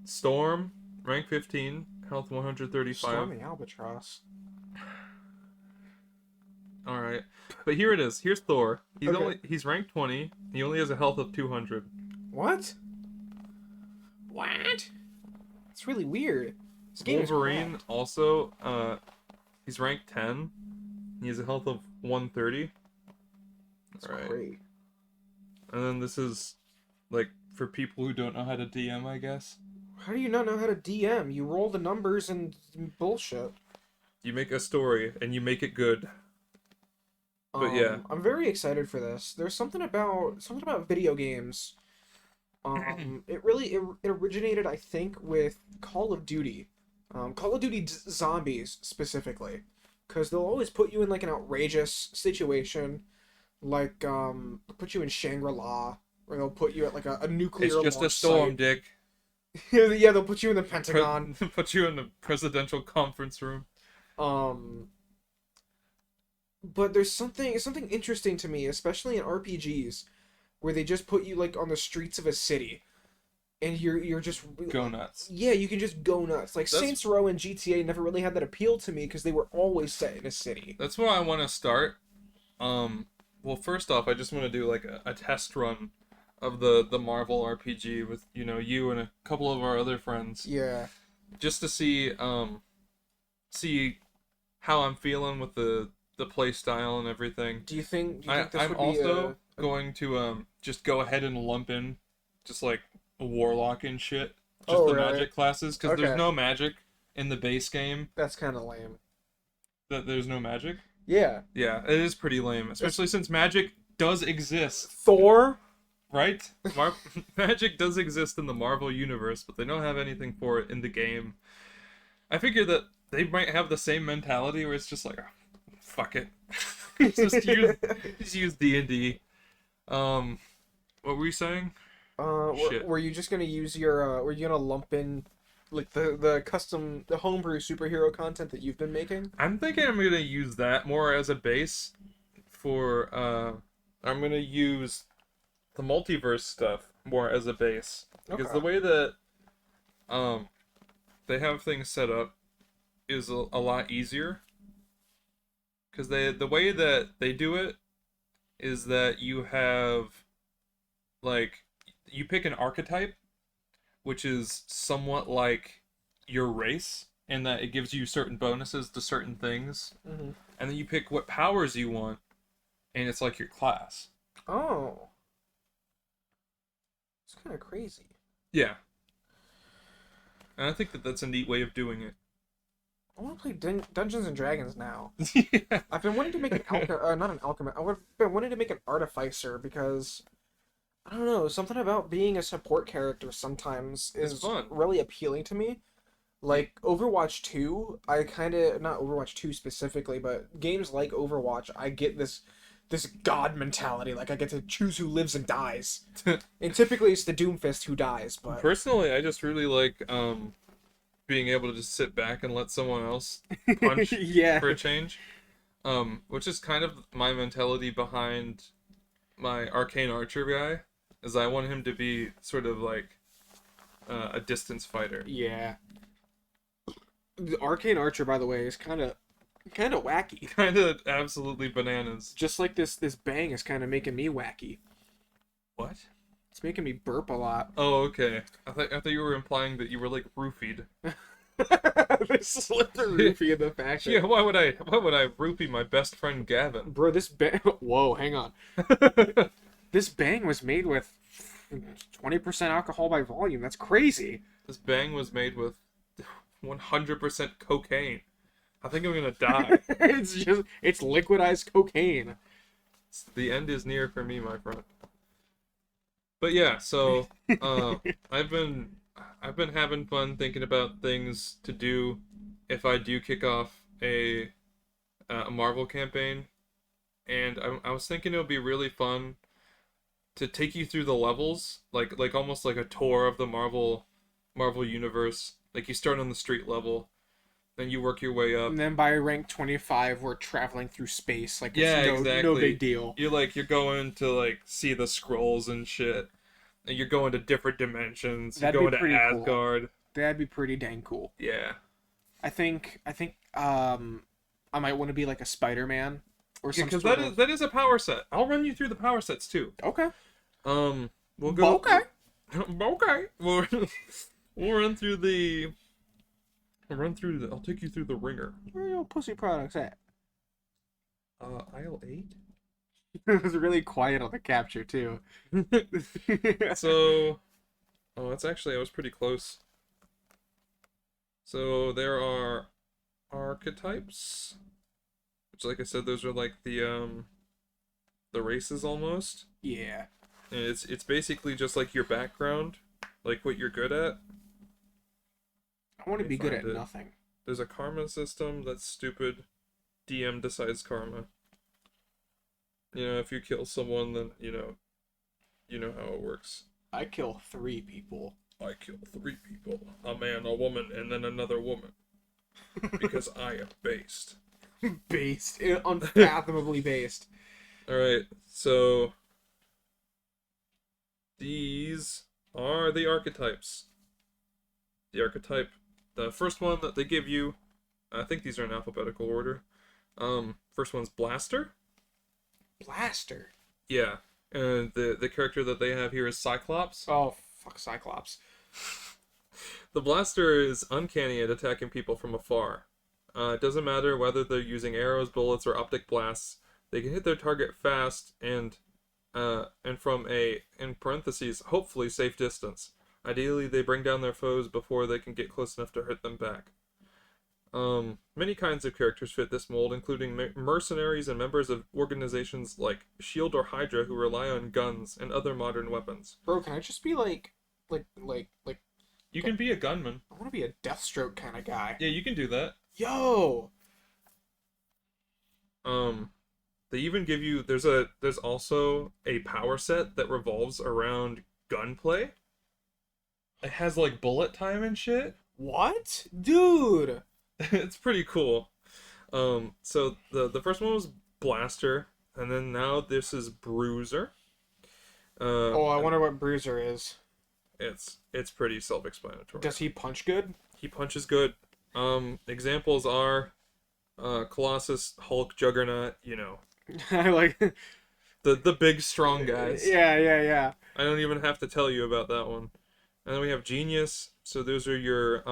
Storm, rank 15, health 135. Storm the Albatross. Alright. But here it is. Here's Thor. Okay. He's rank 20. He only has a health of 200. What? What? It's really weird. This game Wolverine is also, he's rank 10. He has a health of 130. That's Alright. great. And then this is, like, for people who don't know how to DM, I guess. How do you not know how to DM? You roll the numbers and bullshit. You make a story, and you make it good. But yeah. I'm very excited for this. There's something about video games. It originated, I think, with Call of Duty. Call of Duty Zombies specifically, because they'll always put you in like an outrageous situation, like put you in Shangri-La, or they'll put you at like a nuclear. It's just a launch storm, site. Dick. Yeah, they'll put you in the Pentagon. Put you in the presidential conference room. But there's something interesting to me, especially in RPGs, where they just put you like on the streets of a city, and you're just Go nuts. Yeah, you can just go nuts. Like Saints Row and GTA never really had that appeal to me because they were always set in a city. That's where I want to start. Well, first off, I just want to do like a test run of the Marvel RPG with you and a couple of our other friends. Yeah. Just to see how I'm feeling with the play style and everything. Do you think this I'm would also be going to just go ahead and lump in just like warlock and shit, just Oh, the really? magic classes, because there's Okay. no magic in the base game. That's kind of lame. That there's no magic. Yeah. Yeah, it is pretty lame, It's especially since magic does exist, Thor. right? Magic does exist in the Marvel universe, but they don't have anything for it in the game. I figure that they might have the same mentality where it's just like, "Oh, fuck it, just use D&D." What were you saying? Shit. were you just gonna use your were you gonna lump in like the homebrew superhero content that you've been making? I'm thinking I'm gonna use that more as a base for I'm gonna use the multiverse stuff more as a base. Because the Okay. way that um they have things set up is a lot easier. Because the way that they do it is that you have like you pick an archetype, which is somewhat like your race, in that it gives you certain bonuses to certain things, Mm-hmm. and then you pick what powers you want, and it's like your class. Oh, it's kind of crazy. Yeah, and I think that that's a neat way of doing it. I want to play Dungeons and Dragons now. Yeah. I've been wanting to make an not an alchemist. I've been wanting to make an artificer because I don't know, something about being a support character sometimes It's is fun. really appealing to me. Like Overwatch 2, I kind of not Overwatch 2 specifically, but games like Overwatch, I get this god mentality. Like I get to choose who lives and dies. And typically it's the Doomfist who dies, but Personally, I just really like being able to just sit back and let someone else punch yeah. for a change. Which is kind of my mentality behind my arcane archer guy, is I want him to be sort of like a distance fighter. Yeah. The Arcane Archer, by the way, is kind of wacky. Kind of absolutely bananas. Just like this bang is kind of making me wacky. What? It's making me burp a lot. Oh, okay. I thought you were implying that you were like roofied. They slipped a roofie in the factory. Yeah, why would I roofie my best friend Gavin? Bro, this bang. Whoa, hang on. This bang was made with 20% alcohol by volume. That's crazy. This bang was made with 100% cocaine. I think I'm gonna die. It's liquidized cocaine. The end is near for me, my friend. But yeah, so uh, I've been having fun thinking about things to do if I do kick off a Marvel campaign, and I was thinking it would be really fun to take you through the levels, like almost like a tour of the Marvel universe. Like you start on the street level, then you work your way up. And then by rank 25, we're traveling through space. Like, Yeah, it's no exactly. big deal. You're going to like see the scrolls and shit. And you're going to different dimensions. You're That'd be going to pretty cool. Asgard. That'd be pretty dang cool. Yeah. I think I might want to be like a Spider-Man or Yeah, some because sort that is of... that is a power set. I'll run you through the power sets too. Okay. We'll go. Okay. Okay. We'll run through the. I'll take you through the ringer. Where are your pussy products at? Aisle 8. It was really quiet on the capture too. So, oh, that's actually I was pretty close. So there are archetypes, which, like I said, those are like the races almost. Yeah. And it's basically just like your background, like what you're good at. I want to Let me be good find at it. nothing. There's a karma system that's stupid. DM decides karma. You know, if you kill someone, then you know how it works. I kill 3 people. I kill 3 people, a man, a woman, and then another woman, because I am based. Based. Unfathomably based. All right, so these are the archetypes. The first one that they give you, I think these are in alphabetical order. First one's Blaster. Blaster. Yeah, and the character that they have here is Cyclops. Oh, fuck Cyclops. The Blaster is uncanny at attacking people from afar. It doesn't matter whether they're using arrows, bullets, or optic blasts. They can hit their target fast, and and from a, in parentheses, hopefully safe distance. Ideally, they bring down their foes before they can get close enough to hurt them back. Many kinds of characters fit this mold, including mercenaries and members of organizations like SHIELD or Hydra who rely on guns and other modern weapons. Bro, can I just be like? You can be a gunman. I want to be a Deathstroke kind of guy. Yeah, you can do that. Yo. They even give you there's also a power set that revolves around gunplay. It has like bullet time and shit. What, dude? It's pretty cool. So the first one was Blaster, and then now this is Bruiser. Oh, I wonder what Bruiser is. It's pretty self-explanatory. Does he punch good? He punches good. Examples are Colossus, Hulk, Juggernaut, you know. I like The big strong guys. Yeah. I don't even have to tell you about that one. And then we have Genius. So those are your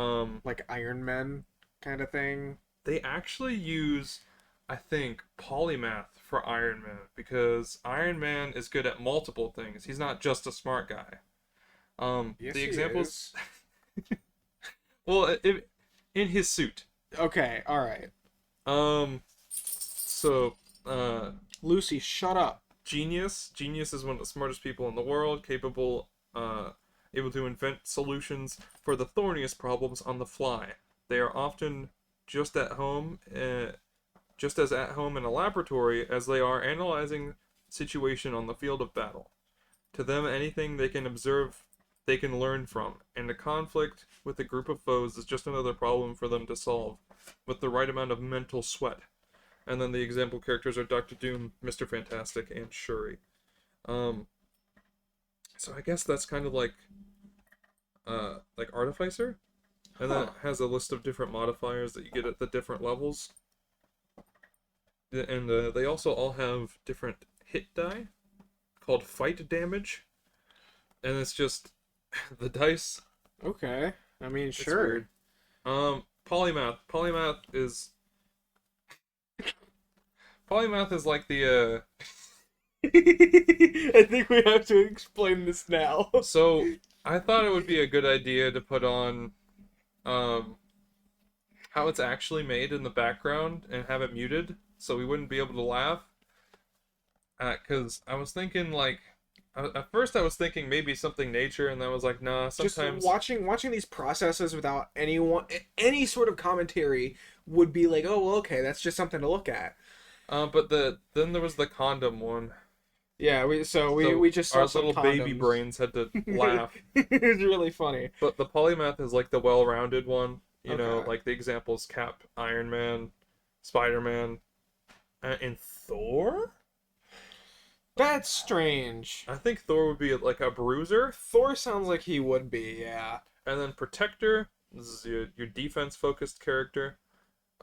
like Iron Man kind of thing. they actually use, I think, polymath for Iron Man because Iron Man is good at multiple things. He's not just a smart guy. Yes, The he examples is. well, in his suit. Okay, all right. So Lucy, shut up. Genius is one of the smartest people in the world, capable able to invent solutions for the thorniest problems on the fly. They are often just at home, just as at home in a laboratory as they are analyzing situation on the field of battle. To them, anything they can observe, they can learn from, and a conflict with a group of foes is just another problem for them to solve, with the right amount of mental sweat. And then the example characters are Doctor Doom, Mr. Fantastic, and Shuri. So I guess that's kind of like Artificer. And then it has a list of different modifiers that you get at the different levels. And they also all have different hit die called fight damage. And it's just the dice. Okay. I mean, It's sure. weird. Polymath. Polymath is like the I think we have to explain this now. So I thought it would be a good idea to put on how it's actually made in the background and have it muted so we wouldn't be able to laugh. Because I was thinking like at first I was thinking maybe something nature, and then I was like, nah. Sometimes Just watching these processes without any sort of commentary would be like, oh, well, okay, that's just something to look at. but then there was the condom one. Yeah, we just saw our some little baby condoms. brains had to laugh. It was really funny. But the polymath is like the well-rounded one. You know, Okay. like the examples: Cap, Iron Man, Spider-Man, and Thor. That's strange. I think Thor would be like a bruiser, Thor sounds like he would be, yeah. and then Protector. This is your defense-focused character.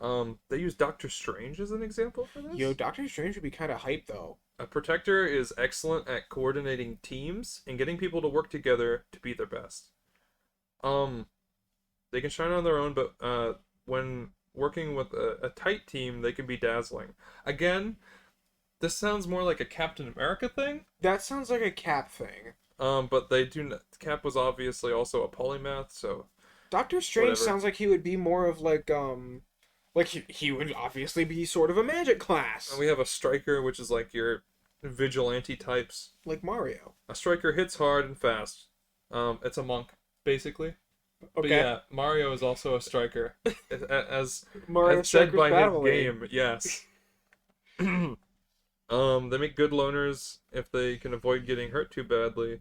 They use Doctor Strange as an example for this. Yo, Doctor Strange would be kind of hype though. A Protector is excellent at coordinating teams and getting people to work together to be their best. They can shine on their own, but when working with a tight team, they can be dazzling. Again, this sounds more like a Captain America thing. That sounds like a Cap thing. But they do not, Cap was obviously also a polymath, so Doctor Strange whatever. sounds like he would be more of like he would obviously be sort of a magic class. And we have a Striker, which is like your vigilante types. Like Mario. A Striker hits hard and fast. It's a monk, basically. But Okay. yeah, Mario is also a Striker, as Mario as said Striker's by his Battle League. game. Yes. They make good loners if they can avoid getting hurt too badly.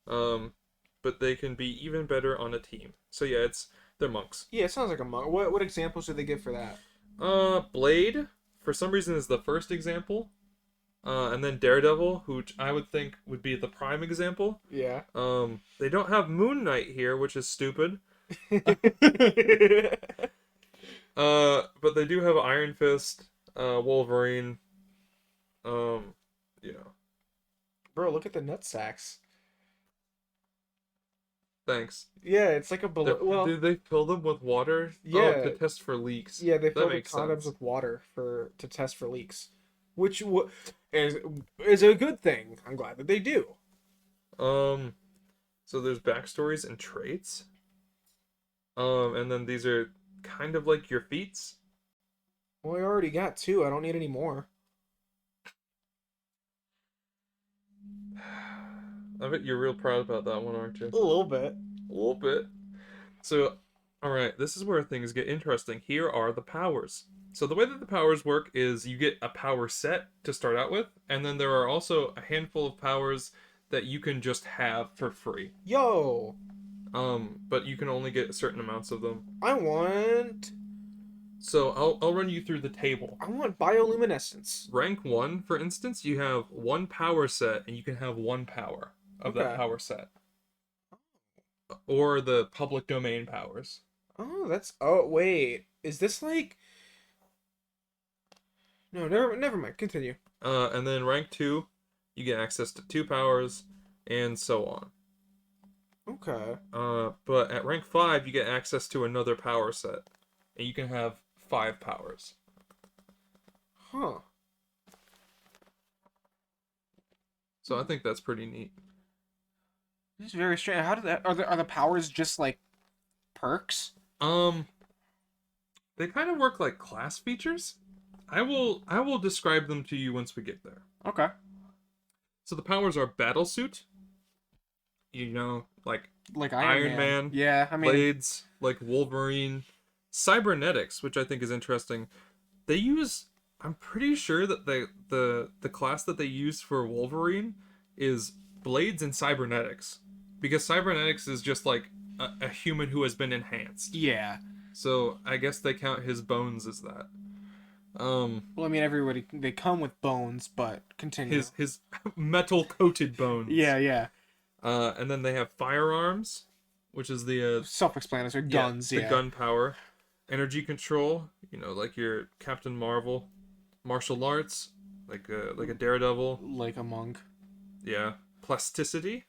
But they can be even better on a team. So yeah, they're monks. Yeah, it sounds like a monk. What examples do they give for that? Blade, for some reason, is the first example. And then Daredevil, who I would think would be the prime example. Yeah. They don't have Moon Knight here, which is stupid. But they do have Iron Fist, Wolverine. You know. Bro, look at the nut sacks. Thanks. Yeah, it's like a balloon. Well, Do they fill them with water? Yeah. To test for leaks. yeah, they that fill the makes condoms sense. with water to test for leaks. which is is a good thing. I'm glad that they do. Um, so there's backstories and traits. And then these are kind of like your feats. Well, I already got two. I don't need any more. I bet you're real proud about that one, aren't you? A little bit. A little bit. So, alright, this is where things get interesting. Here are the powers. So the way that the powers work is you get a power set to start out with, and then there are also a handful of powers that you can just have for free. Yo, But you can only get certain amounts of them. I want So I'll run you through the table. bioluminescence. Rank 1, for instance, you have one power set, and you can have one power of that Okay. power set. Or the public domain powers. Oh, that's. Oh, wait. Is this like? No, never mind. Continue. And then rank 2, you get access to 2 powers, and so on. Okay. But at rank 5, you get access to another power set. And you can have 5 powers. Huh. So I think that's pretty neat. This is very strange. How did that? Are the powers just like perks? They kind of work like class features. I will describe them to you once we get there. Okay. So the powers are battle suit. You know, like Like Iron Man. Yeah, I mean. Blades, like Wolverine, cybernetics, which I think is interesting. They use. I'm pretty sure that the class that they use for Wolverine is blades and cybernetics, because cybernetics is just like a human who has been enhanced. Yeah. So I guess they count his bones as that. Well, I mean, everybody they come with bones, but continue. His metal coated bones. Yeah, yeah. And then they have firearms, which is the Self-explanatory. Guns. the Yeah. gun power, energy control. You know, like your Captain Marvel, martial arts, like a daredevil. Like a monk. Yeah, plasticity.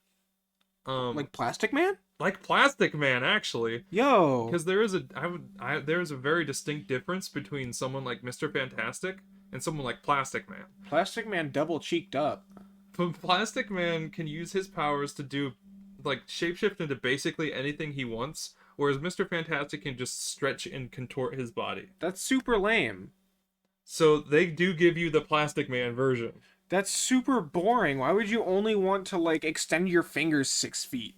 Like Plastic Man. Like Plastic Man, actually. Yo. Because there is there is a very distinct difference between someone like Mr. Fantastic and someone like Plastic Man. Plastic Man double cheeked up. But Plastic Man can use his powers to do like shapeshift into basically anything he wants, whereas Mr. Fantastic can just stretch and contort his body. That's super lame. So they do give you the Plastic Man version. That's super boring. Why would you only want to like extend your fingers 6 feet?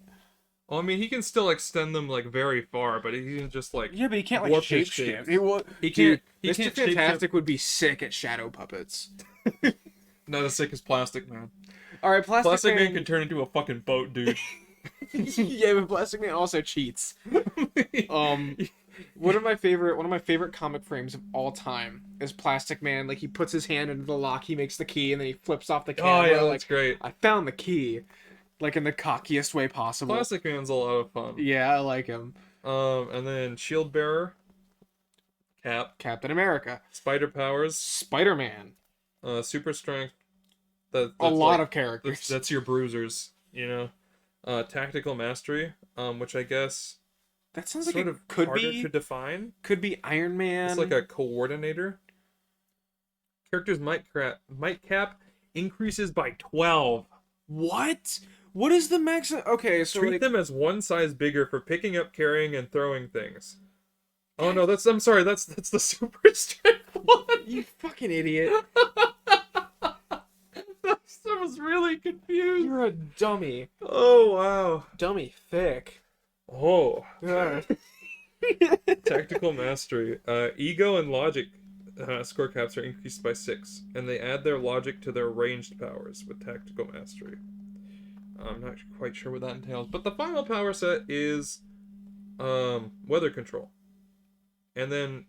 Well, I mean, he can still extend them like very far, but he can just like Yeah, but he can't like warp his shapeshift. shapes. He Dude, can't. He Mr. can't Fantastic would be sick at shadow puppets. Not as sick as Plastic Man. All right, Plastic Man can turn into a fucking boat, dude. Yeah, but Plastic Man also cheats. One of my favorite comic frames of all time is Plastic Man. Like he puts his hand into the lock, he makes the key, and then he flips off the camera. Oh yeah, like, that's great. I found the key, like in the cockiest way possible. Plastic Man's a lot of fun. Yeah, I like him. And then Shield Bearer, Cap, Captain America, Spider Powers, Spider-Man. Super Strength. A That's lot like, of characters. that's your bruisers, you know. Tactical Mastery, which I guess That sounds like sort it of could harder be to define. could be Iron Man. It's like a coordinator. Characters might cap increases by 12. What? What is the max? Okay, so Treat like, them as one size bigger for picking up, carrying, and throwing things. Oh no, I'm sorry, that's the super strength one. you fucking idiot. I was really confused. You're a dummy. Oh wow. Dummy thick. Oh. Ugh. Tactical mastery. Ego and logic score caps are increased by 6, and they add their logic to their ranged powers with tactical mastery. I'm not quite sure what that entails, but the final power set is weather control. And then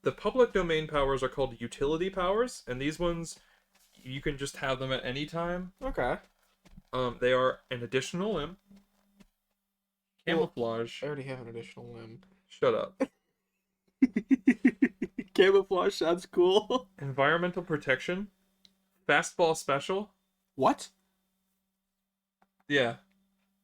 the public domain powers are called utility powers, and these ones you can just have them at any time. Okay. They are an additional limb, camouflage. I already have an additional limb. Shut up. Camouflage sounds cool. Environmental protection, fastball special. What? Yeah.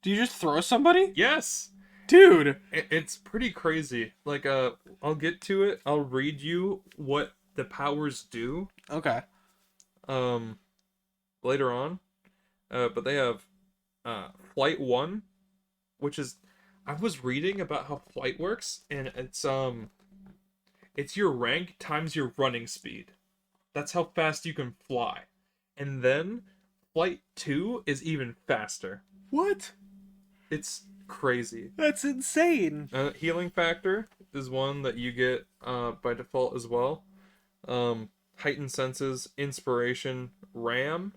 Do you just throw somebody? Yes. Dude. It's pretty crazy. Like, I'll get to it. I'll read you what the powers do. Okay. later on. But they have Flight 1, which is, I was reading about how flight works, and it's your rank times your running speed. That's how fast you can fly. And then Flight 2 is even faster. What? It's crazy. That's insane. Healing factor is one that you get by default as well. Heightened senses, inspiration, ram,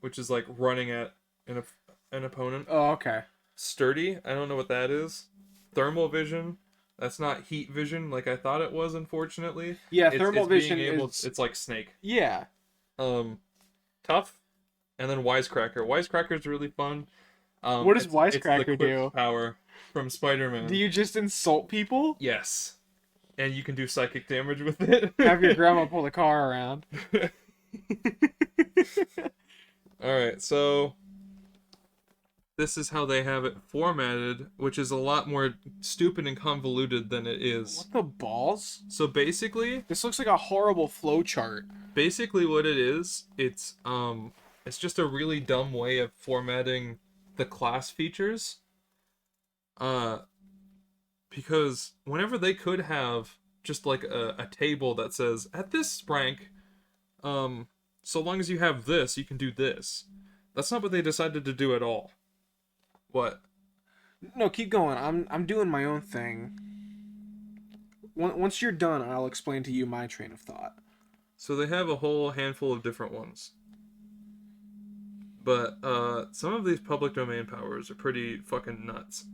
which is like running at an opponent. Oh, okay. Sturdy, I don't know what that is. Thermal vision, that's not heat vision like I thought it was, unfortunately. Yeah, It's thermal vision is... It's like Snake. Yeah. Tough, and then Wisecracker. Wisecracker's really fun. What does It's the Wisecracker quick do? power from Spider-Man. Do you just insult people? Yes. And you can do psychic damage with it. Have your grandma pull the car around. Alright, so this is how they have it formatted, which is a lot more stupid and convoluted than it is. What the balls? So basically, This looks like a horrible flowchart. what it is, it's just a really dumb way of formatting the class features. Because whenever they could have just like a table that says at this rank, so long as you have this, you can do this. That's not what they decided to do at all. What? No, keep going. I'm doing my own thing. Once you're done, I'll explain to you my train of thought. So they have a whole handful of different ones. But some of these public domain powers are pretty fucking nuts.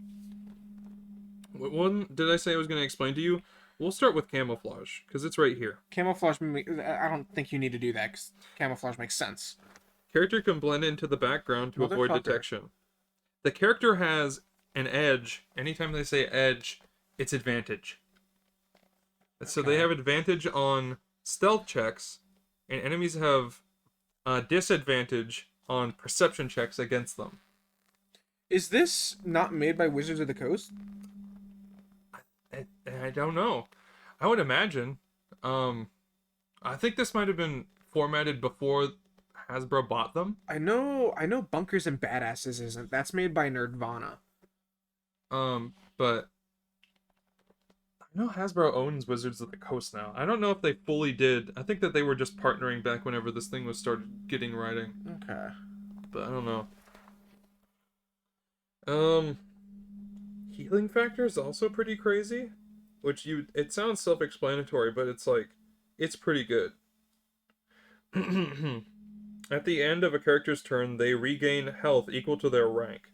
What one did I say I was going to explain to you? We'll start with camouflage, because it's right here. Camouflage, I don't think you need to do that, because camouflage makes sense. Character can blend into the background to avoid Motherfucker. detection. The character has an edge. Anytime they say edge, it's advantage. So they have advantage on stealth checks, and enemies have disadvantage on perception checks against them. Is this not made by Wizards of the Coast? I don't know. I would imagine. I think this might have been formatted before Hasbro bought them. I know Bunkers and Badasses isn't. That's made by Nerdvana. But I know Hasbro owns Wizards of the Coast now. I don't know if they fully did. I think that they were just partnering back whenever this thing was started getting writing. Okay. But I don't know. Healing factor is also pretty crazy, which it sounds self-explanatory, but it's pretty good. At the end of a character's turn, they regain health equal to their rank.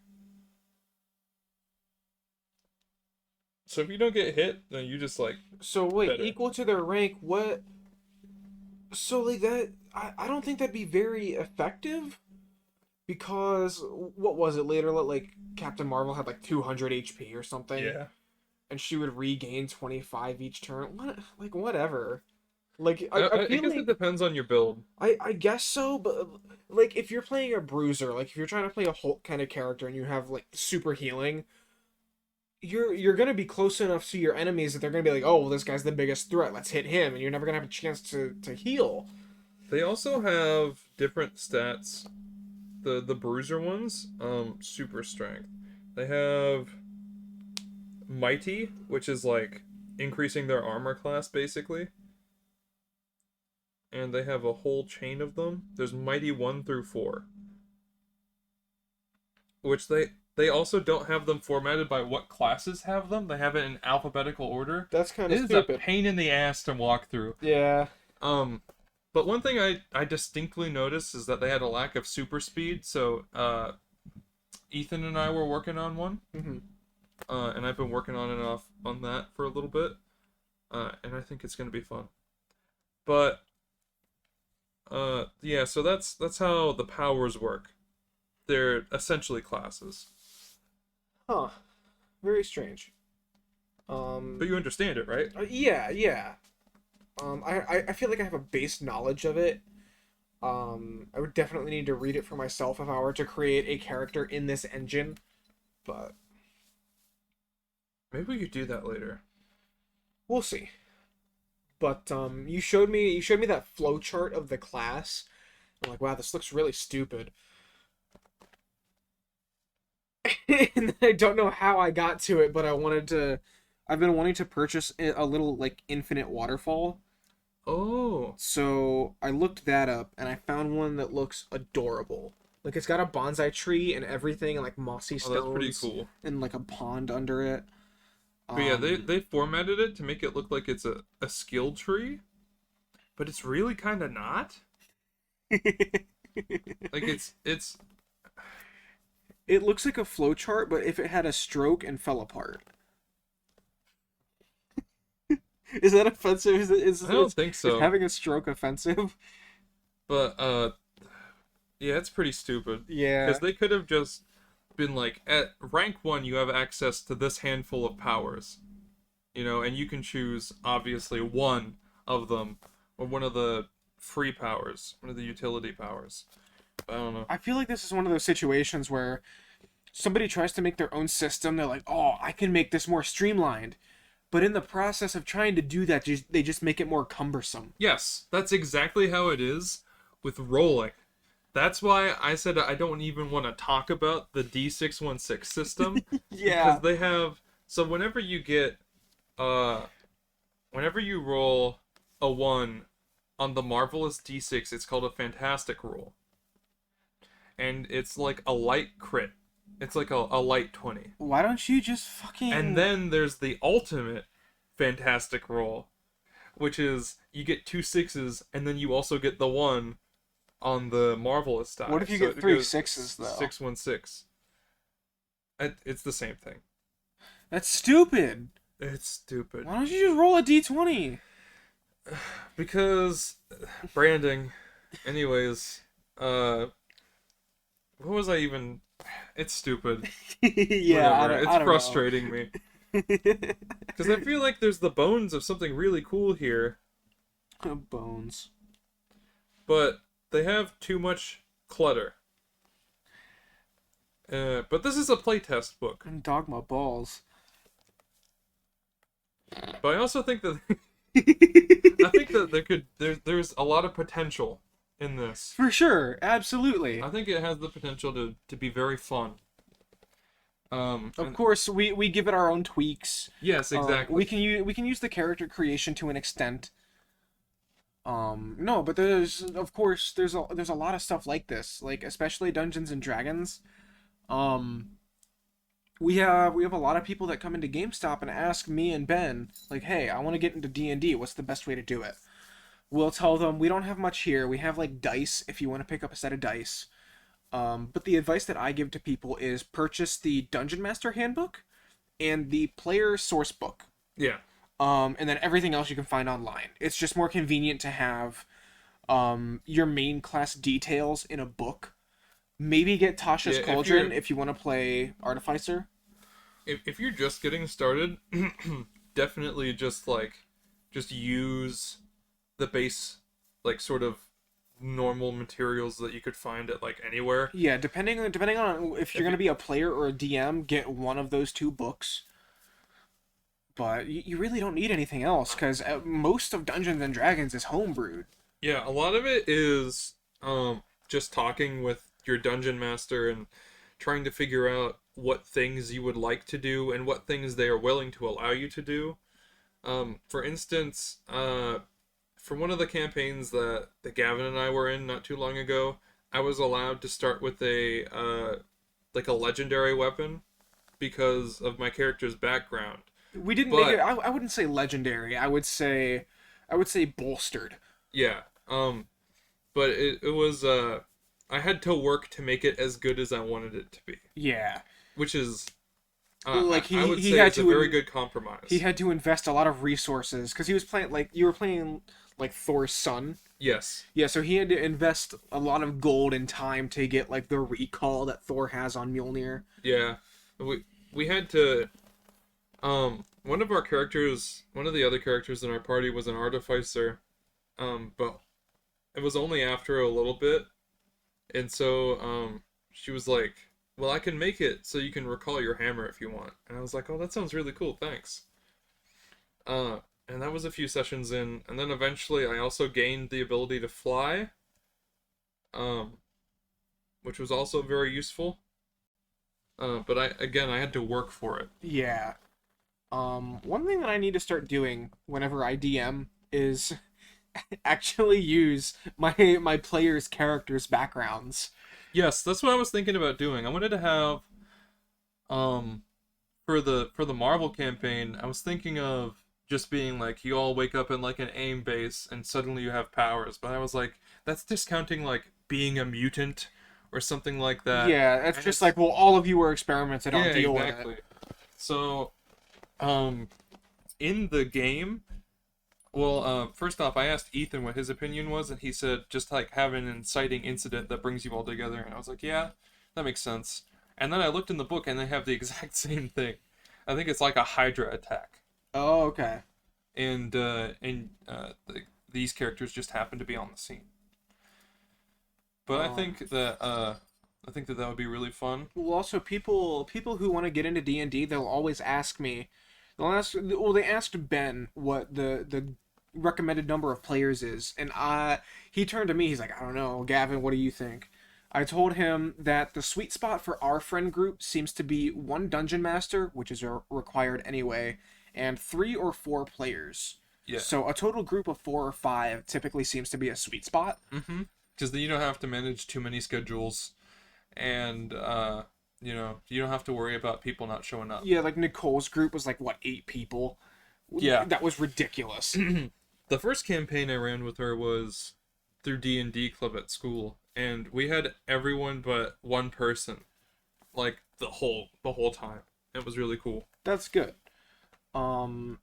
So if you don't get hit, then you just So wait, better. equal to their rank, what? So like that, I don't think that'd be very effective. Because, what was it later? Like, Captain Marvel had like 200 HP or something. Yeah. And she would regain 25 each turn. What? Like, whatever. Like, I I feel guess like... it depends on your build. I guess so, but, like, if you're playing a bruiser, like, if you're trying to play a Hulk kind of character and you have, like, super healing, you're gonna be close enough to your enemies that they're gonna be like, oh, well, this guy's the biggest threat, let's hit him, and you're never gonna have a chance to heal. They also have different stats. The bruiser ones, super strength. They have mighty, which is like increasing their armor class basically. And they have a whole chain of them. There's mighty 1 through 4. Which they also don't have them formatted by what classes have them. They have it in alphabetical order. That's kind of It is stupid. a pain in the ass to walk through. Yeah. But one thing I distinctly noticed is that they had a lack of super speed. So Ethan and I were working on one, Mm-hmm. and I've been working on and off on that for a little bit, and I think it's gonna be fun. But yeah, so that's how the powers work. They're essentially classes. Huh. Very strange. But you understand it, right? Yeah. I feel like I have a base knowledge of it. I would definitely need to read it for myself if I were to create a character in this engine, but Maybe we could do that later. we'll see. But you showed me that flow chart of the class. I'm like, wow, this looks really stupid. And I don't know how I got to it, but I've been wanting to purchase a little like infinite waterfall. Oh, So I looked that up and I found one that looks adorable. Like it's got a bonsai tree and everything and like mossy oh, that's pretty stones cool. and like a pond under it. But yeah, they Um they formatted it to make it look like it's a skill tree, but it's really kind of not. Like it's it looks like a flowchart, but if it had a stroke and fell apart. Is that offensive? I don't think Is so. having a stroke offensive? But yeah, it's pretty stupid. Yeah. Because they could have just been like, at rank 1, you have access to this handful of powers. You know, and you can choose, obviously, one of them, or one of the free powers, one of the utility powers. I don't know. I feel like this is one of those situations where somebody tries to make their own system. They're like, oh, I can make this more streamlined. But in the process of trying to do that, they just make it more cumbersome. Yes, that's exactly how it is with rolling. That's why I said I don't even want to talk about the D616 system, Yeah. because they have, so uh whenever you roll a 1 on the marvelous D6, it's called a fantastic roll. And it's like a light crit. It's like a light 20. Why don't you just And fucking... then there's the ultimate fantastic roll, which is you get 2 6s and then you also get the 1 on the marvelous die. What if you So get it three goes sixes, though? 616. It's the same thing. That's stupid. It's stupid. Why don't you just roll a d20? Because branding. Anyways, what was I even? It's stupid. Yeah, Whatever. I It's don't frustrating me know. because I feel like there's the bones of something really cool here, Bones. but they have too much clutter. But this is a playtest book. And dogma balls. But I also think that I think that there's a lot of potential in this. For sure, absolutely. I think it has the potential to be very fun. Of course, we give it our own tweaks. Yes, exactly. We can use the character creation to an extent. No, but there's a lot of stuff like this, like especially Dungeons and Dragons. Um, we have a lot of people that come into GameStop and ask me and Ben, like, hey, I want to get into D&D. What's the best way to do it? We'll tell them we don't have much here. We have like dice if you want to pick up a set of dice. But the advice that I give to people is purchase the Dungeon Master Handbook and the Player Source Book. Yeah. And then everything else you can find online. It's just more convenient to have your main class details in a book. Maybe get Tasha's Yeah, Cauldron if you want to play Artificer. If you're just getting started, definitely just use the base, like, sort of normal materials that you could find at like anywhere. Yeah, depending on if you're going to be a player or a DM, get one of those two books. But you really don't need anything else because most of Dungeons and Dragons is homebrewed. Yeah, a lot of it is just talking with your dungeon master and trying to figure out what things you would like to do and what things they are willing to allow you to do. For instance, for one of the campaigns that Gavin and I were in not too long ago, I was allowed to start with a like a legendary weapon because of my character's background. We didn't make But it. I wouldn't say legendary. I would say bolstered. yeah, but it was I had to work to make it as good as I wanted it to be, Yeah, which is like I would he say had it's a to very good compromise. he had to invest a lot of resources because he was playing like you were playing like Thor's son. Yes. Yeah, so he had to invest a lot of gold and time to get like the recall that Thor has on Mjolnir. Yeah. We had to one of our characters, one of the other characters in our party was an artificer. But it was only after a little bit. And so she was like, "Well, I can make it so you can recall your hammer if you want." And I was like, "Oh, that sounds really cool. Thanks." and that was a few sessions in, and then eventually I also gained the ability to fly, um, which was also very useful. But I had to work for it. Yeah. One thing that I need to start doing whenever I DM is actually use my players' characters' backgrounds. Yes, that's what I was thinking about doing. I wanted to have um for the Marvel campaign, I was thinking of just being like you all wake up in like an aim base and suddenly you have powers. But I was like, that's discounting like being a mutant or something like that. Yeah, it's And just like, well, all of you were experiments. I yeah, don't deal with it. exactly. So, um, in the game, well, first off, I asked Ethan what his opinion was, and he said just like have an inciting incident that brings you all together. And I was like, yeah, that makes sense. And then I looked in the book, and they have the exact same thing. I think it's like a Hydra attack, Oh, okay. these characters just happen to be on the scene. But Um, I think that that would be really fun. well, also people who want to get into D&D, they'll always ask me. They asked Ben what the recommended number of players is, and he turned to me. He's like, I don't know, Gavin, what do you think? I told him that the sweet spot for our friend group seems to be one dungeon master, which is required anyway, and 3 or 4 players. Yeah. So a total group of 4 or 5 typically seems to be a sweet spot. Mm-hmm. Because then you don't have to manage too many schedules, and you know, you don't have to worry about people not showing up. Yeah, like Nicole's group was like what, 8 people? Yeah. That was ridiculous. The first campaign I ran with her was through D&D club at school, and we had everyone but one person, like the whole time. It was really cool. That's good. Um,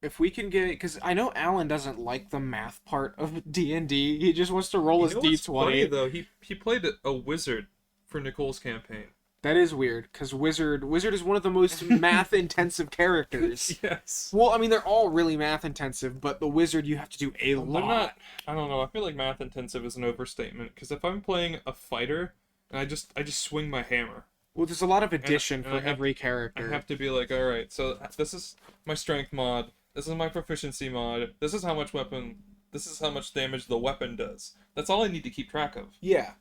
if we can get, because I know Alan doesn't like the math part of D&D. He just wants to roll You his know what's funny D20. though? He played a wizard for Nicole's campaign. That is weird, because Wizard is one of the most math intensive characters. Yes. Well, I mean, they're all really math intensive, but the Wizard you have to do a They're lot. not. I don't know. I feel like math intensive is an overstatement because if I'm playing a fighter and I just swing my hammer, Well, there's a lot of addition and for every I character. have to be like, all right, so this is my strength mod. This is my proficiency mod. This is how much weapon. This is how much damage the weapon does. That's all I need to keep track of. Yeah.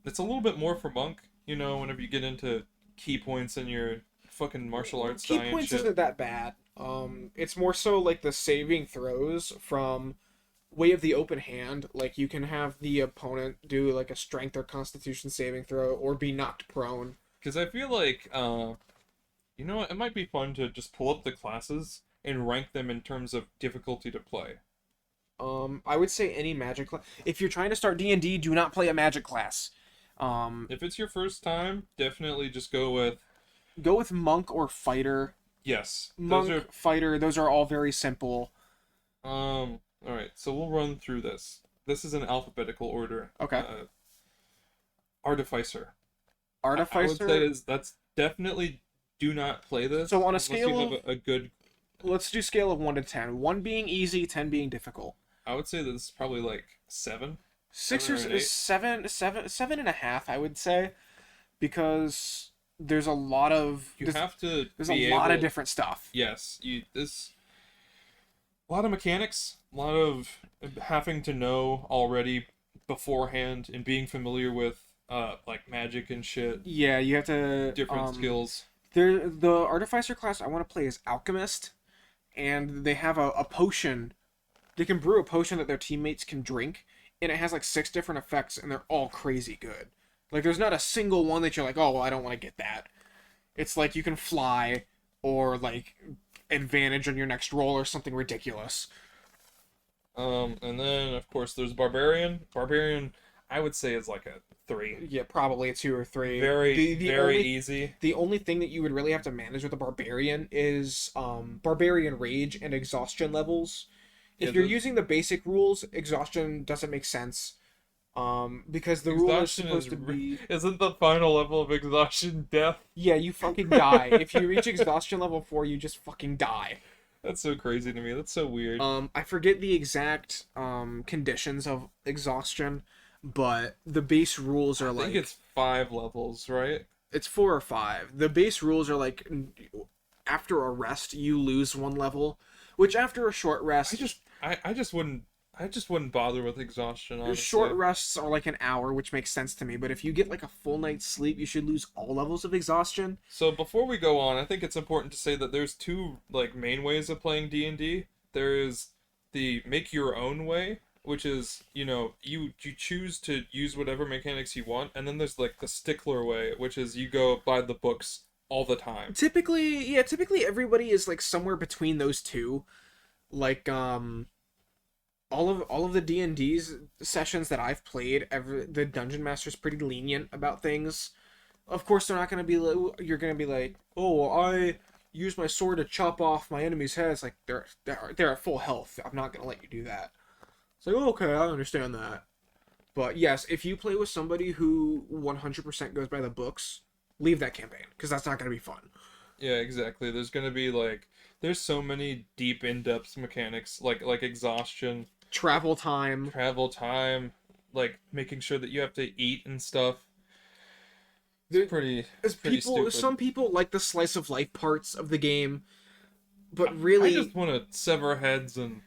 It's a little bit more for monk. You know, whenever you get into key points in your fucking martial arts Key die and points shit. isn't that bad. It's more so like the saving throws from Way of the Open Hand. Like you can have the opponent do like a strength or constitution saving throw or be knocked prone. Because I feel like, you know what, it might be fun to just pull up the classes and rank them in terms of difficulty to play. I would say any magic class. If you're trying to start D&D, do not play a magic class. If it's your first time, definitely just go with, Go with monk or fighter. yes. Monk, fighter, those are all very simple. Alright, so we'll run through this. This is in alphabetical order. Okay. Artificer. Artificer. I would say that's definitely do not play this. So on a unless scale you have of- a good. Let's do scale of 1 to 10. 1 being easy, 10 being difficult. I would say that this is probably like 7. 6 Seven or or an eight. 7 and a half, I would say, because there's a lot of You have to there's be a lot of able- different stuff. Yes, a lot of mechanics, a lot of having to know already beforehand and being familiar with like magic and shit, Yeah, you have to different skills. The artificer class I want to play is alchemist, and they have a potion. They can brew a potion that their teammates can drink, and it has like 6 different effects, and they're all crazy good. Like there's not a single one that you're like, oh well, I don't want to get that. It's like you can fly, or like advantage on your next roll, or something ridiculous. And then of course there's barbarian. Barbarian, I would say is like a 3. Yeah, probably a 2 or 3. Very very only, easy. The only thing that you would really have to manage with a barbarian is barbarian rage and exhaustion levels. If Yeah, you're the- using the basic rules, exhaustion doesn't make sense. Because the rule is Exhaustion supposed to be isn't the final level of exhaustion death. yeah, you fucking die. If you reach exhaustion level 4, you just fucking die. That's so crazy to me. That's so weird. I forget the exact conditions of exhaustion, but the base rules are I like think it's 5 levels, right? it's 4 or 5. The base rules are like after a rest you lose 1 level, which after a short rest, I just wouldn't bother with exhaustion, short honestly. rests are like an hour, which makes sense to me. But if you get like a full night's sleep, you should lose all levels of exhaustion. So before we go on, I think it's important to say that there's two like main ways of playing D&D. There is the make your own way, which is, you choose to use whatever mechanics you want, and then there's like the stickler way, which is you go by the books all the time. Typically everybody is like somewhere between those two. Like all of the D&D's sessions that I've played, the dungeon master's pretty lenient about things. Of course, they're not going to be like, you're going to be like, oh, I use my sword to chop off my enemy's heads. Like they're at full health. I'm not going to let you do that. It's like, oh, okay, I understand that. But yes, if you play with somebody who 100% goes by the books, leave that campaign because that's not going to be fun. Yeah, exactly. There's gonna be like there's so many deep in-depth mechanics like exhaustion, Travel time. travel time, like making sure that you have to eat and stuff. It's There, pretty as pretty people, stupid. some people like the slice of life parts of the game, but I really, just want to sever heads and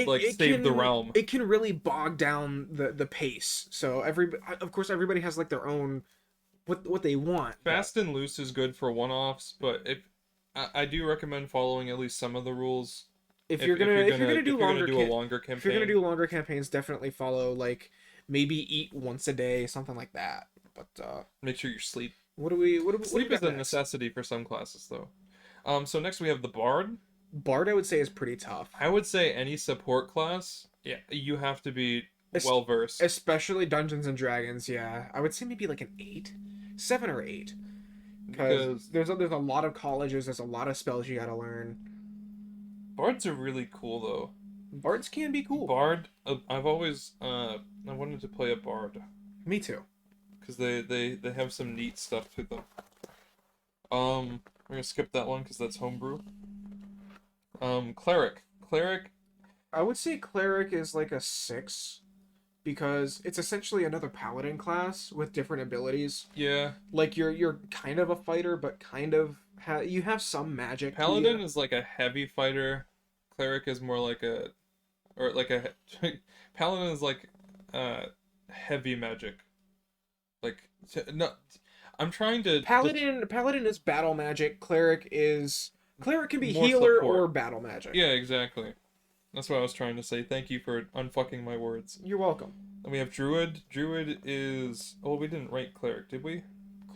like it save the can realm. it can really bog down the pace. So of course everybody has like their own what they want. Fast and loose is good for one-offs, but if I do recommend following at least some of the rules If you're gonna if do you're gonna longer do a longer if you're gonna campaign. do longer campaigns, definitely follow like maybe eat once a day, something like that. But Make sure you sleep. what do we Sleep is got a next? necessity for some classes, though. So next we have the Bard. Bard, I would say, is pretty tough. I would say any support class, yeah, you have to be Es- well versed. Especially Dungeons and Dragons. Yeah, I would say maybe like an 8, 7 or 8, because Because there's a lot of colleges. There's a lot of spells you got to learn. bards are really cool though. Bards can be cool. Bard, I've always I wanted to play a bard Me too. because they have some neat stuff to them. We're gonna skip that one because that's homebrew. Cleric, I would say cleric is like a 6 because it's essentially another paladin class with different abilities. yeah. Like you're kind of a fighter, but kind of you have some magic to you. Paladin is like a heavy fighter. Cleric is more like a, or like a, paladin is like, uh, heavy magic. Like no, I'm trying to Paladin is battle magic. Cleric can be more healer support. or battle magic. Yeah, exactly. That's what I was trying to say. Thank you for unfucking my words. You're welcome. Then we have druid. Druid is, oh, we didn't rank cleric, did we?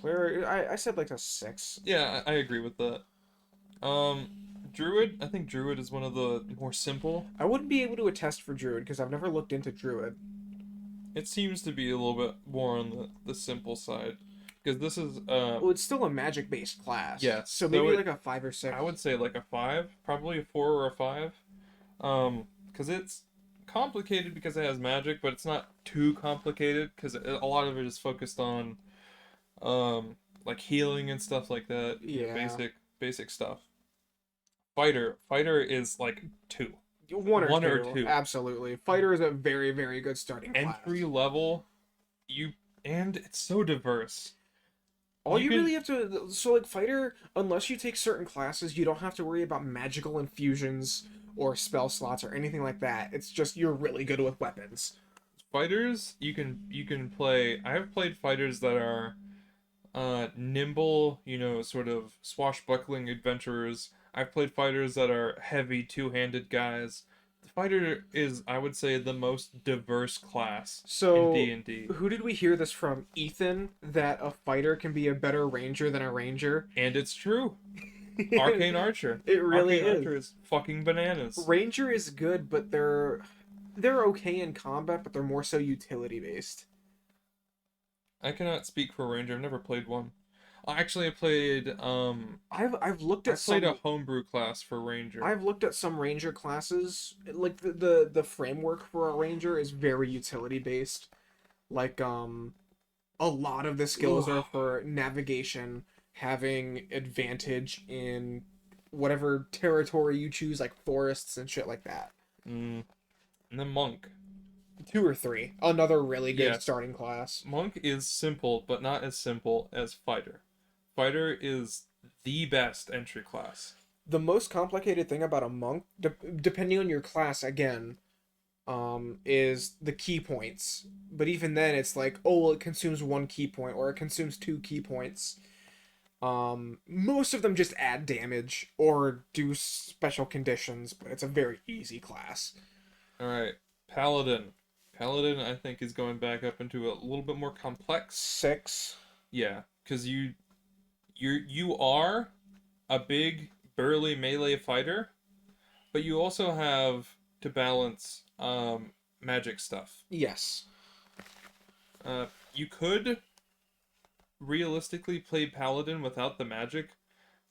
Cleric, I said like a 6. Yeah, I agree with that. Um, druid. I think druid is one of the more simple. I wouldn't be able to attest for druid because I've never looked into druid. It seems to be a little bit more on the simple side, because this is Well, it's still a magic based class. yes. So So maybe like a 5 or 6. I would say like a 5, probably a 4 or a 5. Because it's complicated because it has magic, but it's not too complicated because a lot of it is focused on like healing and stuff like that. Yeah. Basic stuff. Fighter is like 2. One or or two. two. Absolutely. Fighter is a very, very good starting class. Entry level, and it's so diverse. All you you can- really have to so like fighter, unless you take certain classes, you don't have to worry about magical infusions or spell slots or anything like that. It's just you're really good with weapons. Fighters, you can play. I have played fighters that are nimble, sort of swashbuckling adventurers. I've played fighters that are heavy two-handed guys. The fighter is, I would say, the most diverse class in So D&D. who did we hear this from? Ethan, that a fighter can be a better ranger than a ranger. And it's true. Arcane Archer. It really Arcane is. Archer is fucking bananas. Ranger is good, but they're okay in combat, but they're more so utility based. I cannot speak for Ranger. I've never played one. Actually, I played I've looked I at played some a homebrew class for Ranger. I've looked at some ranger classes. Like the framework for a ranger is very utility based. Like a lot of the skills are for navigation, having advantage in whatever territory you choose, like forests and shit like that. Mm. And then Monk. 2 or 3. Another really good Yes. starting class. Monk is simple, but not as simple as Fighter. Fighter is the best entry class. The most complicated thing about a monk, depending on your class, again, is the key points. But even then, it's like, oh, well, it consumes one key point or it consumes two key points. Most of them just add damage or do special conditions, but it's a very easy class. All right, Paladin. Paladin, I think, is going back up into a little bit more complex. 6. Yeah, because you are a big burly melee fighter, but you also have to balance magic stuff. Yes. You could realistically play Paladin without the magic,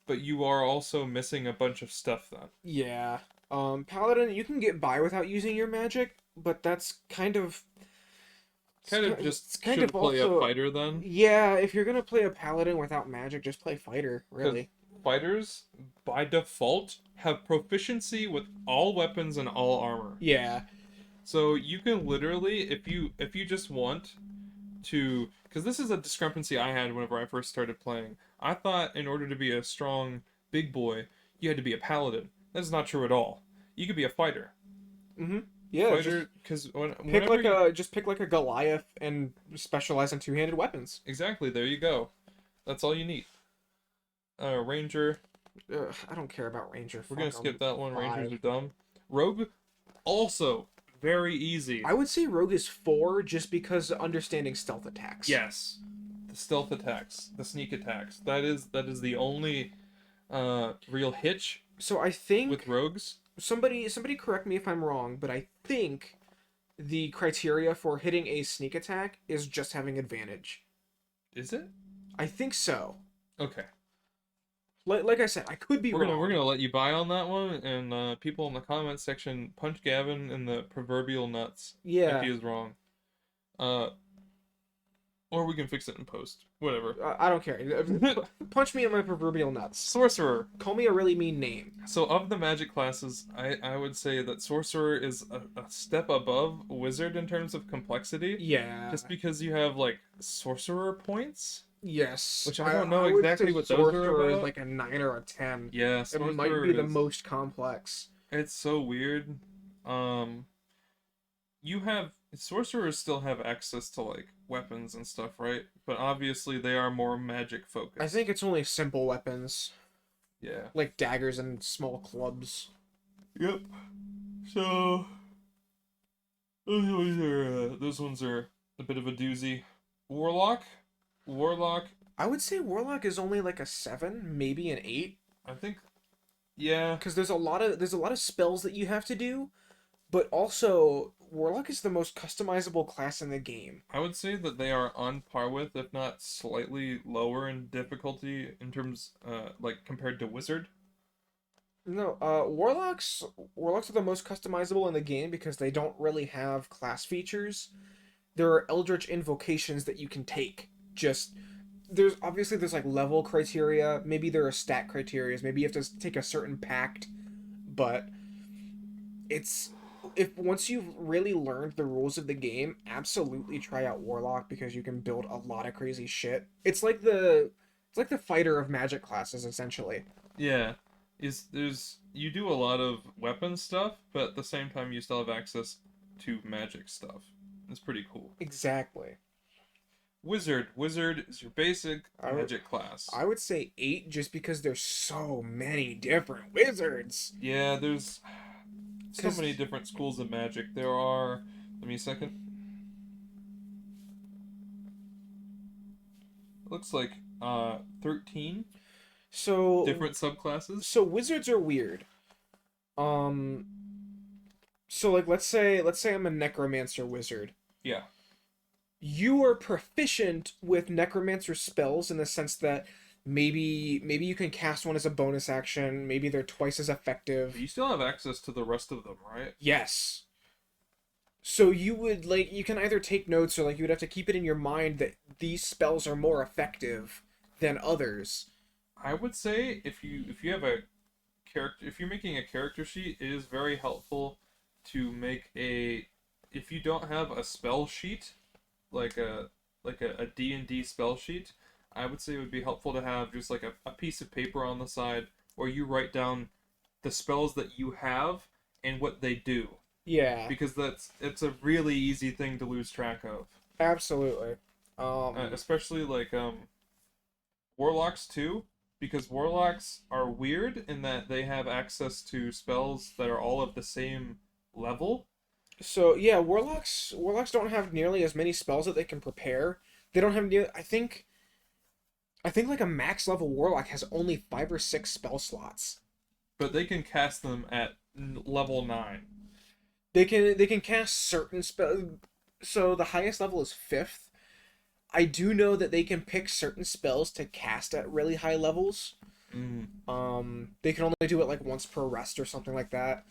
but you are also missing a bunch of stuff then. Yeah. Paladin, you can get by without using your magic, but that's kind of Kind of it's just kind should of play a also fighter then, yeah, if you're gonna play a paladin without magic, just play fighter, because really. fighters by default have proficiency with all weapons and all armor. Yeah. So you can literally, if you just want to, because this is a discrepancy I had whenever I first started playing. I thought in order to be a strong big boy, you had to be a paladin. That's not true at all. You could be a fighter. Mm-hmm. Yeah, just Fighter, because whenever you pick like a Goliath and specialize in two-handed weapons. exactly there you go. That's all you need. Ranger. I don't care about Ranger. We're gonna Fuck 'em. skip that one. Rangers 5. are dumb. Rogue, also very easy. I would say Rogue is 4 just because understanding stealth attacks. Yes, the stealth attacks, the sneak attacks. That is the only real hitch So I with think rogues. somebody correct me if I'm wrong, but I think the criteria for hitting a sneak attack is just having advantage. Is it? I think so. Okay. Like I said, I could be We're wrong. gonna let you buy on that one, and people in the comments section punch Gavin in the proverbial nuts if Yeah, he is wrong. Uh, or we can fix it in post. Whatever. I don't care. Punch me in my proverbial nuts. Sorcerer. Call me a really mean name. So of the magic classes, I would say that sorcerer is a step above wizard in terms of complexity. Yeah. Just because you have like sorcerer points, Yes. which I don't know would exactly say what those are sorcerer is about. like a 9 or a 10. Yeah, It sorcerer might be the is, most complex. it's so weird. Um, you have sorcerers still have access to like weapons and stuff, right? But obviously they are more magic focused. I think it's only simple weapons, Yeah. like daggers and small clubs. Yep. So those ones are a bit of a doozy. Warlock, Warlock. I would say Warlock is only like a 7, maybe an 8, I think, yeah, because there's a lot of spells that you have to do, but also Warlock is the most customizable class in the game. I would say that they are on par with, if not slightly lower in difficulty in terms, like compared to Wizard. No, warlocks are the most customizable in the game because they don't really have class features. There are eldritch invocations that you can take. Just there's like level criteria, maybe there are stat criteria, maybe you have to take a certain pact, but it's if once you've really learned the rules of the game, absolutely try out warlock because you can build a lot of crazy shit. It's like the fighter of magic classes essentially. Yeah, there's you do a lot of weapon stuff, but at the same time you still have access to magic stuff. It's pretty cool. Exactly. Wizard is your basic I would, magic class. I would say 8 just because there's so many different wizards. Yeah, there's so 'Cause- many different schools of magic. There are, let me a second. It looks like 13 So different subclasses. so wizards are weird. Um so like let's say I'm a necromancer wizard. Yeah. You are proficient with necromancer spells in the sense that maybe you can cast one as a bonus action, maybe they're twice as effective. But you still have access to the rest of them, right? Yes. So you would you can either take notes or like you would have to keep it in your mind that these spells are more effective than others. I would say if you have a character, if you're making a character sheet, it is very helpful to make a, if you don't have a spell sheet, like a D&D spell sheet, I would say it would be helpful to have just like a piece of paper on the side where you write down the spells that you have and what they do, Yeah, because it's a really easy thing to lose track of. absolutely. Especially like warlocks too, because warlocks are weird in that they have access to spells that are all of the same level. So yeah, warlocks don't have nearly as many spells that they can prepare. They don't have near. I think like a max level warlock has only 5 or 6 spell slots. But they can cast them at level 9. They can cast certain spell. So the highest level is fifth. I do know that they can pick certain spells to cast at really high levels. Mm. They can only do it like once per rest or something like that.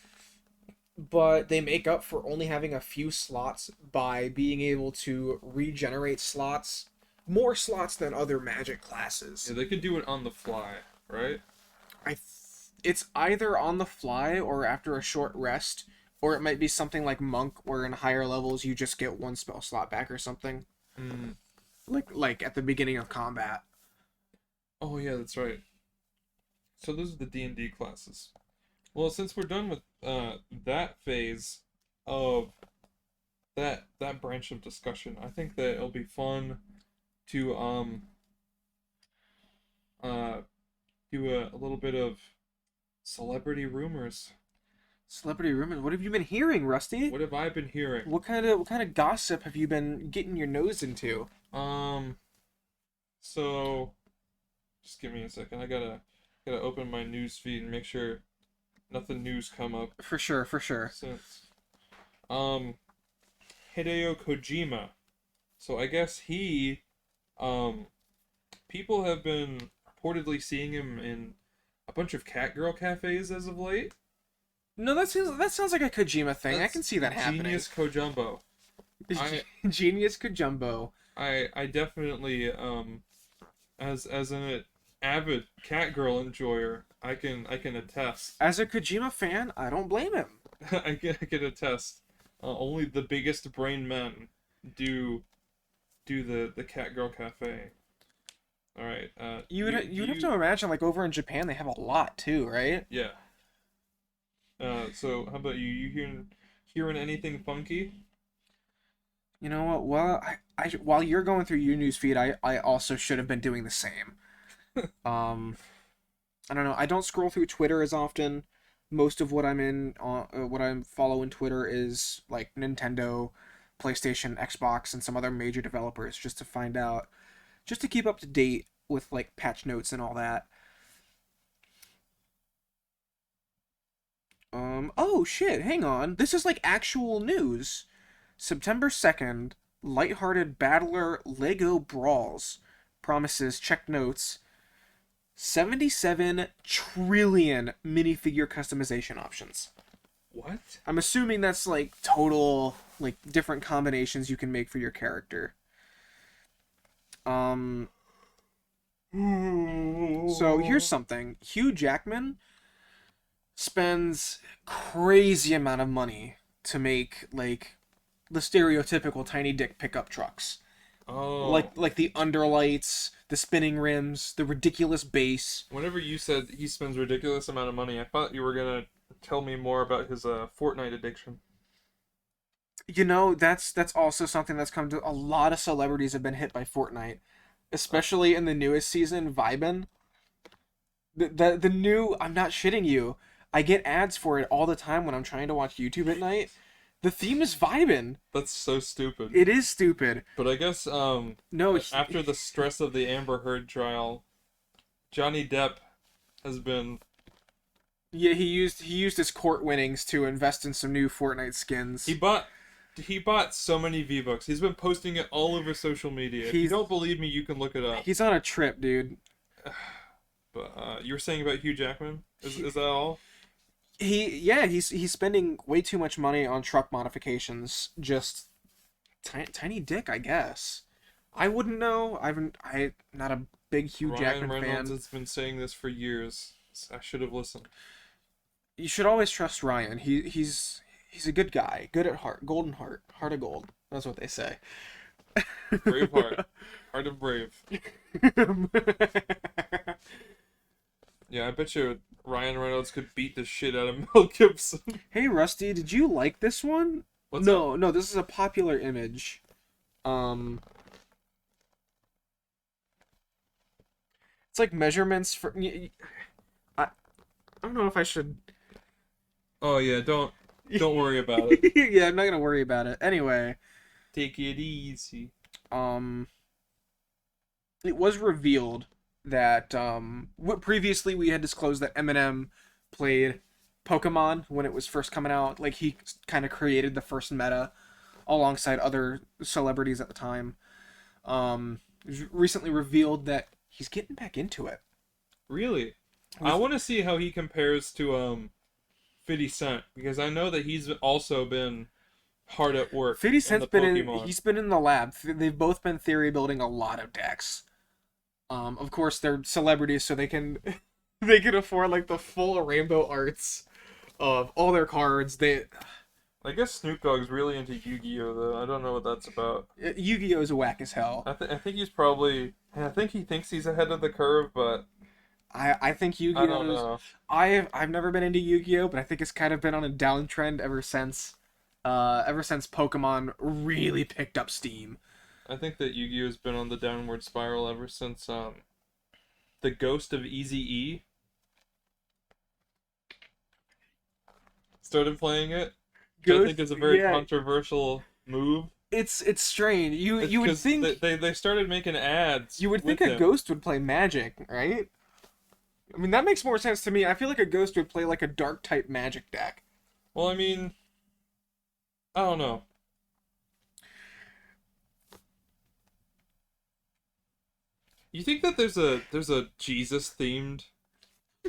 But they make up for only having a few slots by being able to regenerate slots, more slots than other magic classes. Yeah, they can do it on the fly, right? It's either on the fly or after a short rest, or it might be something like monk, where in higher levels you just get one spell slot back or something, Mm. like at the beginning of combat. Oh yeah, that's right. So those are the D&D classes. Well, since we're done with that phase of that branch of discussion, I think that it'll be fun to uh do a little bit of celebrity rumors. Celebrity rumors. What have you been hearing, Rusty? What have I been hearing? What kind of gossip have you been getting your nose into? Um, so just give me a second. I gotta open my news feed and make sure nothing new's come up For sure, for sure. since. Um, Hideo Kojima. So I guess um, people have been reportedly seeing him in a bunch of catgirl cafes as of late. No, that sounds like a Kojima thing. I That's can see that happening. Genius Kojumbo. I Genius Kojumbo. I definitely as an avid catgirl enjoyer, I can attest. As a Kojima fan, I don't blame him. I can attest. Only the biggest brain men do the catgirl cafe. All right. You'd have to imagine like over in Japan they have a lot too, right? Yeah. So how about you? You hearing anything funky? You know what? Well, while you're going through your news feed, I also should have been doing the same. Um, I don't know. I don't scroll through Twitter as often. Most of what I'm following Twitter is like Nintendo, PlayStation, Xbox, and some other major developers just to keep up to date with like patch notes and all that. Oh shit, hang on. This is like actual news. September 2nd, lighthearted battler Lego Brawls promises, check notes, 77 trillion minifigure customization options. What? I'm assuming that's like total, like different combinations you can make for your character. Um, so here's something. Hugh Jackman spends crazy amount of money to make like the stereotypical tiny dick pickup trucks. Oh. Like the underlights, the spinning rims, the ridiculous bass. Whenever you said he spends ridiculous amount of money, I thought you were gonna tell me more about his Fortnite addiction. You know, that's also something that's come to a lot of celebrities have been hit by Fortnite, especially in the newest season, Vibin. The new, I'm not shitting you. I get ads for it all the time when I'm trying to watch YouTube at night. The theme is Vibin. That's so stupid. It is stupid. But I guess No, after the stress of the Amber Heard trial, Johnny Depp has been yeah, he used his court winnings to invest in some new Fortnite skins. he bought so many V-Bucks. He's been posting it all over social media. If you don't believe me, you can look it up. He's on a trip, dude. But you were saying about Hugh Jackman? Is that all? He's spending way too much money on truck modifications. Just tiny dick, I guess. I wouldn't know. I'm not a big Hugh Ryan Jackman Reynolds fan. has been saying this for years. I should have listened. You should always trust Ryan. He's a good guy, good at heart, golden heart, heart of gold. That's what they say. Brave heart. Heart of brave. Yeah, I bet you Ryan Reynolds could beat the shit out of Mel Gibson. Hey Rusty, did you like this one? What's No, no, this is a popular image. Um, it's like measurements for. I don't know if I should. Oh yeah, don't worry about it. Yeah, I'm not gonna worry about it. Anyway, Take it easy. um, it was revealed that previously we had disclosed that Eminem played Pokemon when it was first coming out. Like he kind of created the first meta alongside other celebrities at the time. It was recently revealed that he's getting back into it. Really? I want to see how he compares to 50 Cent, because I know that he's also been hard at work 50 in Cent's the been Pokemon. in. He's been in the lab. They've both been theory building a lot of decks. Of course they're celebrities, so they can they can afford like the full rainbow arts of all their cards. I guess Snoop Dogg's really into Yu-Gi-Oh though. I don't know what that's about. Yu-Gi-Oh's whack as hell. I think he's probably. I think he thinks he's ahead of the curve, but I think I don't Yu-Gi-Oh's. know. I've never been into Yu-Gi-Oh, but I think it's kind of been on a downtrend ever since. Ever since Pokemon really picked up steam. I think that Yu-Gi-Oh has been on the downward spiral ever since the Ghost of Eazy-E started playing it. Which I think is a very controversial move. It's strange. You would 'Cause think they started making ads. you would think with a him. ghost would play magic, right? I mean that makes more sense to me. I feel like a ghost would play like a dark type magic deck. Well, I mean, I don't know. You think that there's a Jesus themed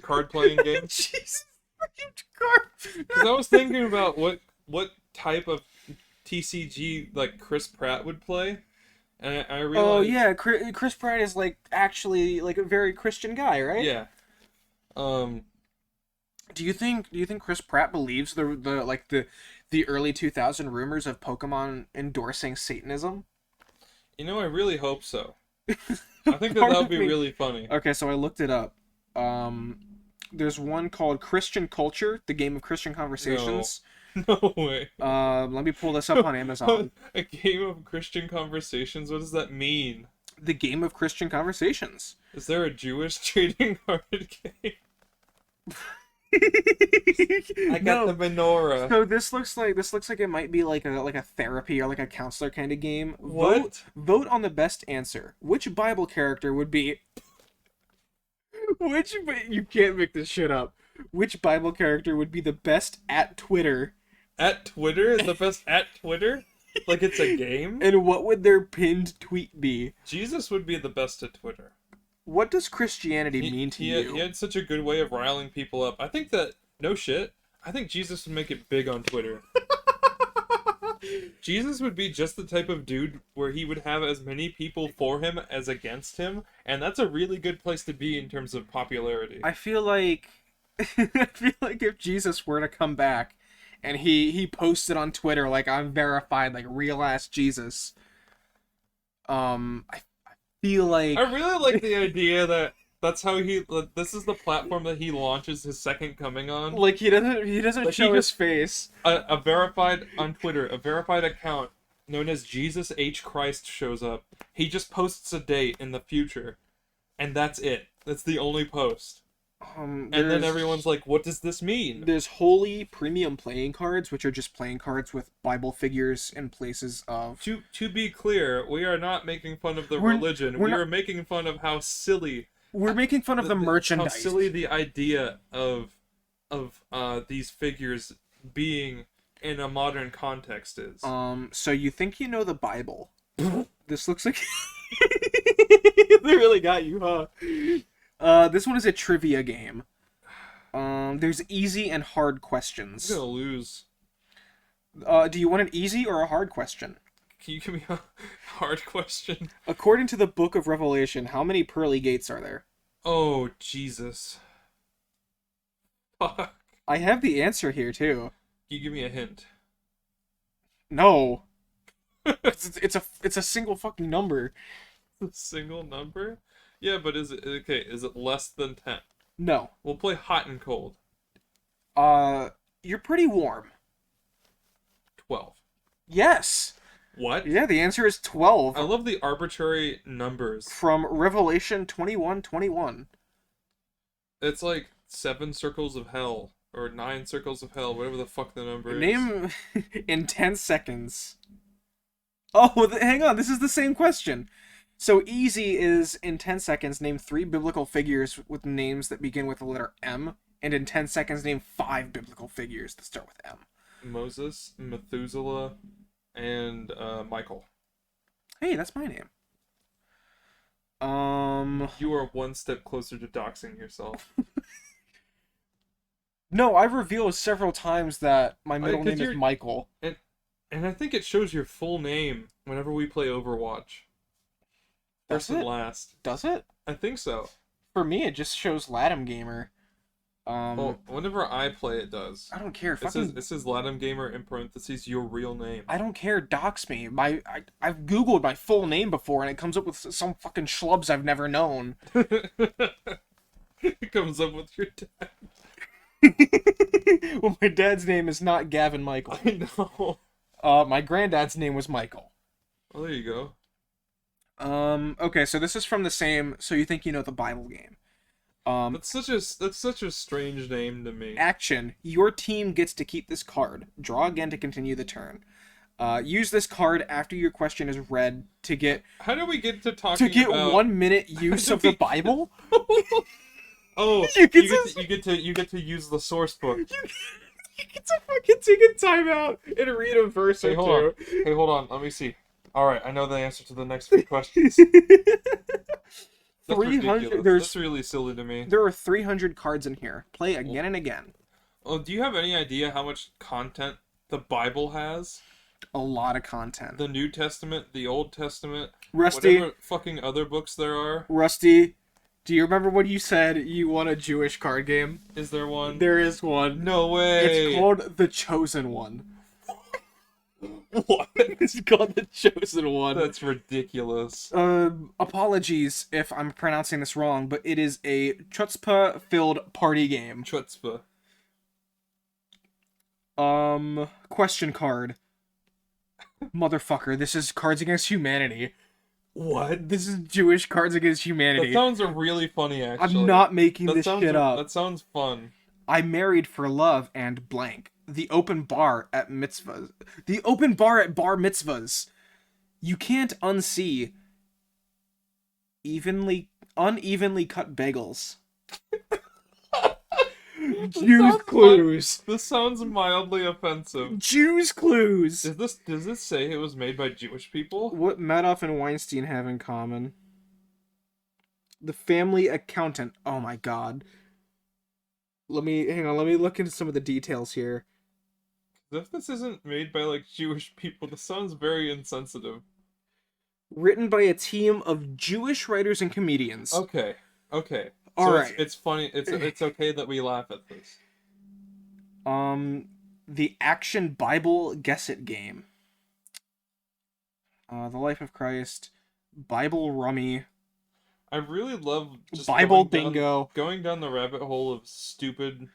card playing game? Jesus, Because I was thinking about what type of TCG like Chris Pratt would play, and I realized. Oh yeah, Chris Pratt is like actually like a very Christian guy, right? Yeah. Do you think Chris Pratt believes the early 2000 rumors of Pokemon endorsing Satanism? You know, I really hope so. I think that Part would of be me- really funny. Okay, so I looked it up. There's one called Christian Culture, the game of Christian conversations. No way. Let me pull this up on Amazon. A game of Christian conversations? What does that mean? The game of Christian conversations. Is there a Jewish trading card game? I got No. the menorah. So this looks like it might be like a therapy or like a counselor kind of game. What? Vote on the best answer. Which Bible character would be you can't make this shit up. Which Bible character would be the best at Twitter? At Twitter? Is the best at Twitter? Like it's a game? And what would their pinned tweet be? Jesus would be the best at Twitter. What does Christianity mean to you? He had such a good way of riling people up. I think that, no shit, I think Jesus would make it big on Twitter. Jesus would be just the type of dude where he would have as many people for him as against him, and that's a really good place to be in terms of popularity. I feel like if Jesus were to come back and he posted on Twitter like I'm verified, like real ass Jesus, I feel like I really like the idea that that's how this is the platform that he launches his second coming on. like he doesn't Like, show his face. A verified on Twitter, a verified account known as Jesus H Christ shows up. He just posts a date in the future, and that's it. That's the only post. And then everyone's like, "What does this mean?" There's holy premium playing cards, which are just playing cards with Bible figures in places of. To be clear, we are not making fun of the We're- religion. we're We not- are making fun of how silly. We're making fun of the merchandise. How silly the idea of these figures being in a modern context is. So you think you know the Bible? This looks like they really got you, huh? This one is a trivia game. There's easy and hard questions. I'm gonna lose. Do you want an easy or a hard question? Can you give me a hard question? According to the Book of Revelation, how many pearly gates are there? Oh, Jesus. Fuck. I have the answer here too. Can you give me a hint? No. It's a single fucking number. A single number? Yeah, but is it okay? Is it less than 10? No. We'll play hot and cold. Uh, you're pretty warm. 12. Yes. What? Yeah, the answer is I 12 love the arbitrary numbers. from Revelation 21:21. It's like 7 circles of hell or 9 circles of hell, whatever the fuck the number is. Name in 10 seconds. Oh, hang on. This is the same question. So easy is in 10 seconds, name 3 biblical figures with names that begin with the letter M. And in 10 seconds, name 5 biblical figures that start with M. Moses, Methuselah, and Michael. Hey, that's my name. You are one step closer to doxing yourself. No, I've revealed several times that my middle 'cause name is you're- Michael. And I think it shows your full name whenever we play Overwatch. Does First and it? last. Does it? I think so. For me, it just shows Latin Gamer. Well, whenever I play, it does. I don't care. It says Latin Gamer in parentheses your real name. I don't care. Dox me. I've googled my full name before, and it comes up with some fucking schlubs I've never known. It comes up with your dad. Well, my dad's name is not Gavin Michael. I know. My granddad's name was Michael. Well, there you go. Okay, so this is from the same So You Think You Know the Bible game. That's such a strange name to me. Action. Your team gets to keep this card. Draw again to continue the turn. Use this card after your question is read to get How do we get to talking about... 1 minute use of the Bible. Oh, You get you get to use the source book. You get to fucking take a timeout and read a verse Hey, or hold two. on. Hey, hold on. Let me see. All right, I know the answer to the next few questions. That's 300. That's really silly to me. There are 300 cards in here. Play again and again. Oh, do you have any idea how much content the Bible has? A lot of content. The New Testament, the Old Testament, Rusty, whatever fucking other books there are. Rusty, do you remember when you said you want a Jewish card game? Is there one? There is one. No way. It's called The Chosen One. What? It's called The Chosen One. That's ridiculous. Apologies if I'm pronouncing this wrong, but it is a chutzpah-filled party game. Chutzpah. Question card. Motherfucker, this is Cards Against Humanity. What? This is Jewish Cards Against Humanity. That sounds really funny, actually. I'm not making this sounds, shit up. That sounds fun. I married for love and blank. The open bar at mitzvahs. The open bar at bar mitzvahs. You can't unsee unevenly cut bagels. Jews clues. This sounds mildly offensive. Jews clues. Does this say it was made by Jewish people? What Madoff and Weinstein have in common? The family accountant. Oh my god. Let me look into some of the details here. If this isn't made by like Jewish people, this sounds very insensitive. Written by a team of Jewish writers and comedians. Okay. All So right. It's funny. It's okay that we laugh at this. The Action Bible Guess It game. The Life of Christ. Bible Rummy. I really love just Bible going Bingo. going down the rabbit hole of stupid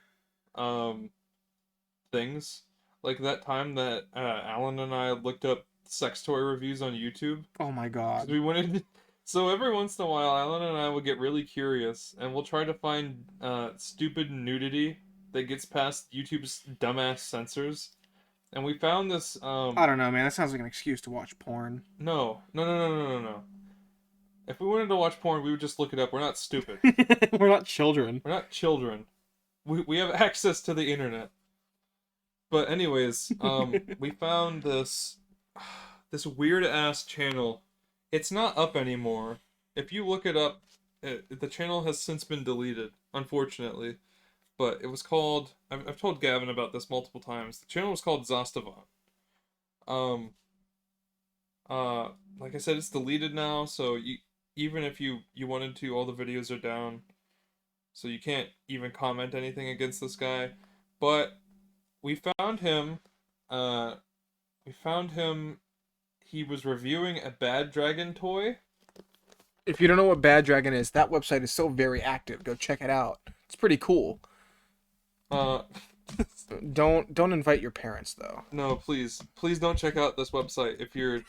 things. Like that time that Alan and I looked up sex toy reviews on YouTube. Oh my 'Cause god. we wanted. So every once in a while, Alan and I will get really curious, and we'll try to find stupid nudity that gets past YouTube's dumbass censors. And we found this. I don't know, man. That sounds like an excuse to watch porn. No. If we wanted to watch porn, we would just look it up. We're not stupid. We're not children. We're not children. We have access to the internet. But anyways, we found this weird ass channel. It's not up anymore. If you look it up, the channel has since been deleted, unfortunately. But it was called. I've told Gavin about this multiple times. The channel was called Zastavan. Like I said, it's deleted now. So even if you wanted to, all the videos are down. So you can't even comment anything against this guy. But we found him. He was reviewing a Bad Dragon toy. If you don't know what Bad Dragon is, that website is so very active. Go check it out. It's pretty cool. Uh, Don't invite your parents though. no, please don't check out this website if you're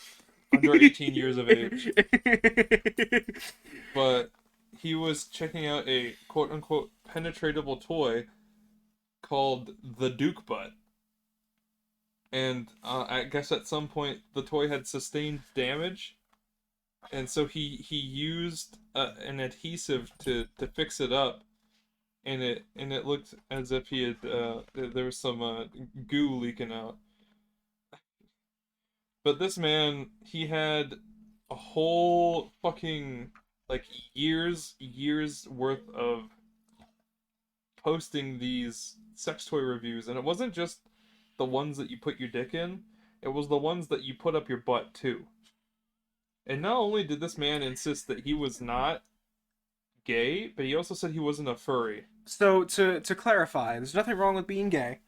under 18 years of age. But he was checking out a quote unquote penetratable toy called the Duke Butt. And I guess at some point the toy had sustained damage, and so he used an adhesive to fix it up, and it looked as if he had there was some goo leaking out. But this man, he had a whole fucking like years worth of posting these sex toy reviews, and it wasn't just the ones that you put your dick in, it was the ones that you put up your butt too. And not only did this man insist that he was not gay, but he also said he wasn't a furry. So to clarify, there's nothing wrong with being gay,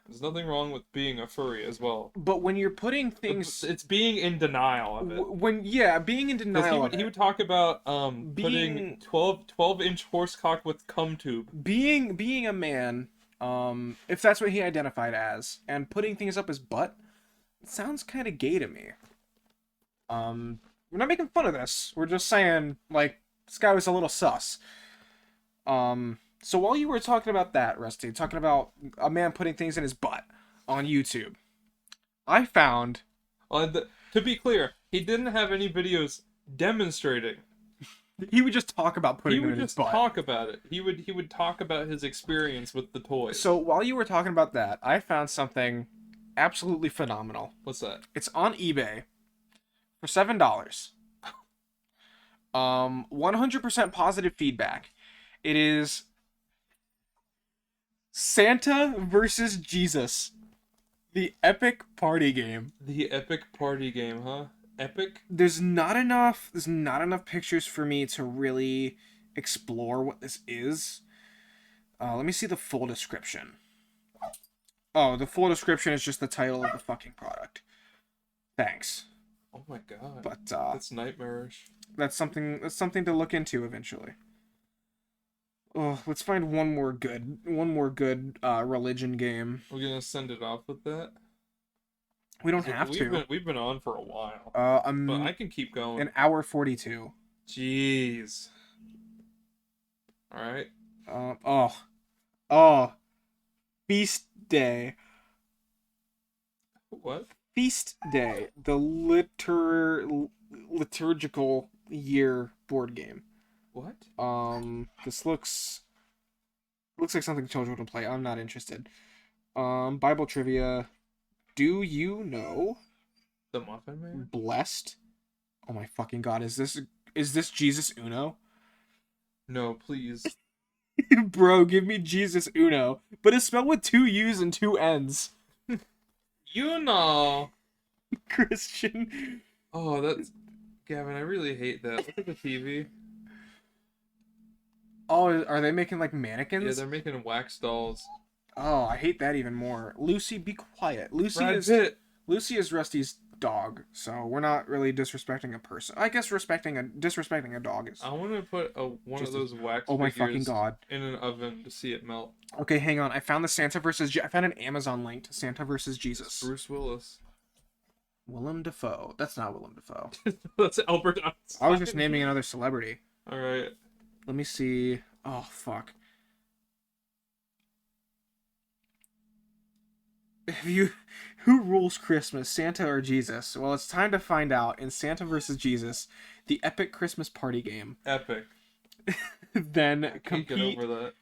There's nothing wrong with being a furry as well. but when you're putting things, It's being in denial of it. being in 'Cause denial of he it, would talk about Being- putting 12-inch horse cock with cum tube. being a man, if that's what he identified as, and putting things up his butt, it sounds kind of gay to me. We're not making fun of this. We're just saying, like, this guy was a little sus. So while you were talking about that, Rusty, talking about a man putting things in his butt on YouTube, I found... To be clear, he didn't have any videos demonstrating. He would just talk about putting He them would in his just butt. talk about it. He would talk about his experience with the toys. So while you were talking about that, I found something absolutely phenomenal. What's that? It's on eBay for $7. 100% positive feedback. It is Santa versus Jesus, the epic party game. The epic party game, huh? Epic? There's not enough pictures for me to really explore what this is. Let me see the full description. Oh, the full description is just the title of the fucking product. Thanks. Oh my god. But That's nightmarish. that's something to look into eventually. Oh, let's find one more good religion game. We're gonna send it off with that. We don't have to. We've been on for a while. But I can keep going. An hour 42. Jeez. Alright. Feast Day. What? Feast Day, the liturgical year board game. What? This looks like something children would play. I'm not interested. Bible trivia. Do you know The Muffin Man? Blessed? Oh my fucking god, is this Jesus Uno? No, please. Bro, give me Jesus Uno. But it's spelled with 2 U's and 2 N's. You know. Christian. Oh, that's... Gavin, I really hate that. Look at the TV. Oh, are they making like Yeah, mannequins? they're making wax dolls. Oh, I hate that even more. Lucy, be quiet. Brad Pitt. Lucy is Rusty's dog, so we're not really disrespecting a person. I guess disrespecting a dog is. I want to put one Just of those wax Oh my figures fucking god. in an oven to see it melt. Okay, hang on. I found I found an Amazon link to Santa versus Jesus. Bruce Willis. Willem Dafoe. That's not Willem Dafoe. That's Albert Einstein. I was just naming another celebrity. Alright. Let me see. Oh fuck. Who rules Christmas, Santa or Jesus? Well, it's time to find out in Santa versus Jesus, the epic Christmas party game. Epic. Then Can't get over that.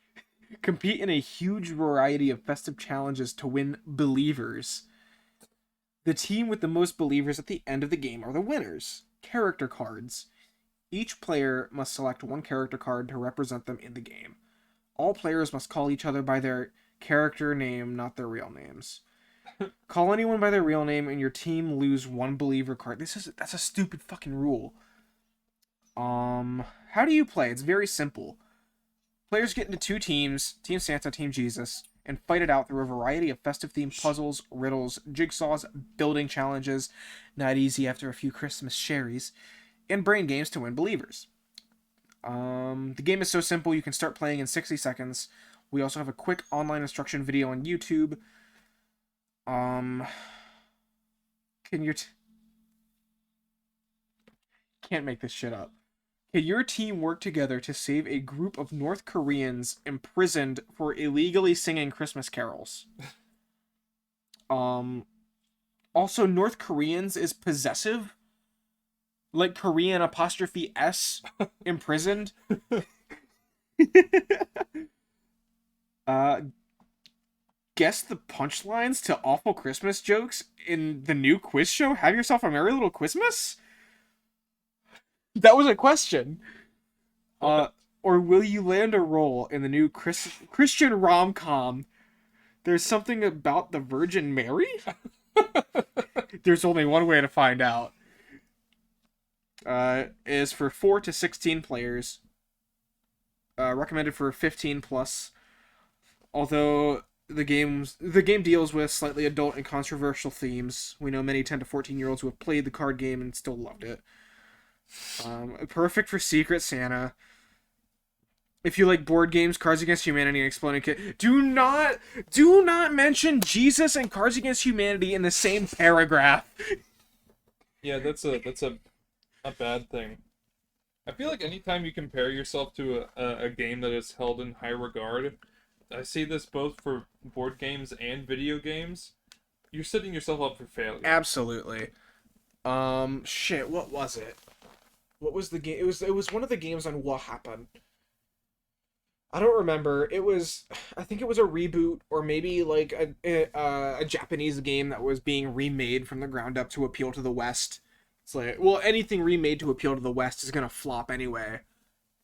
compete in a huge variety of festive challenges to win believers. The team with the most believers at the end of the game are the winners. Character cards. Each player must select one character card to represent them in the game. All players must call each other by their character name, not their real names. Call anyone by their real name and your team lose one believer card. That's a stupid fucking rule. How do you play? It's very simple. Players get into 2 teams, Team Santa, Team Jesus, and fight it out through a variety of festive themed puzzles, riddles, jigsaws, building challenges, not easy after a few Christmas sherries, and brain games to win believers. The game is so simple you can start playing in 60 seconds. We also have a quick online instruction video on YouTube. Um, can your can't make this shit up. Can your team work together to save a group of North Koreans imprisoned for illegally singing Christmas carols? Um, Also, North Koreans is possessive, like Korean apostrophe S, imprisoned. uh, Guess the punchlines to awful Christmas jokes in the new quiz show. Have yourself a merry little Christmas. That was a question. Or will you land a role in the new Christian rom-com? There's something about the Virgin Mary? There's only one way to find out. Is for 4 to 16 players. Recommended for 15 plus. Although the game deals with slightly adult and controversial themes. We know many 10 to 14-year-olds who have played the card game and still loved it. Perfect for Secret Santa. If you like board games, Cards Against Humanity, and Exploding Kid, do not mention Jesus and Cards Against Humanity in the same paragraph. Yeah, that's a bad thing. I feel like anytime you compare yourself to a game that is held in high regard, I see this both for board games and video games, you're setting yourself up for failure. Absolutely. Shit, what was it? What was the game? It was one of the games on What Happened. I don't remember. I think it was a reboot, or maybe like a Japanese game that was being remade from the ground up to appeal to the West. It's like, well, anything remade to appeal to the West is gonna flop anyway,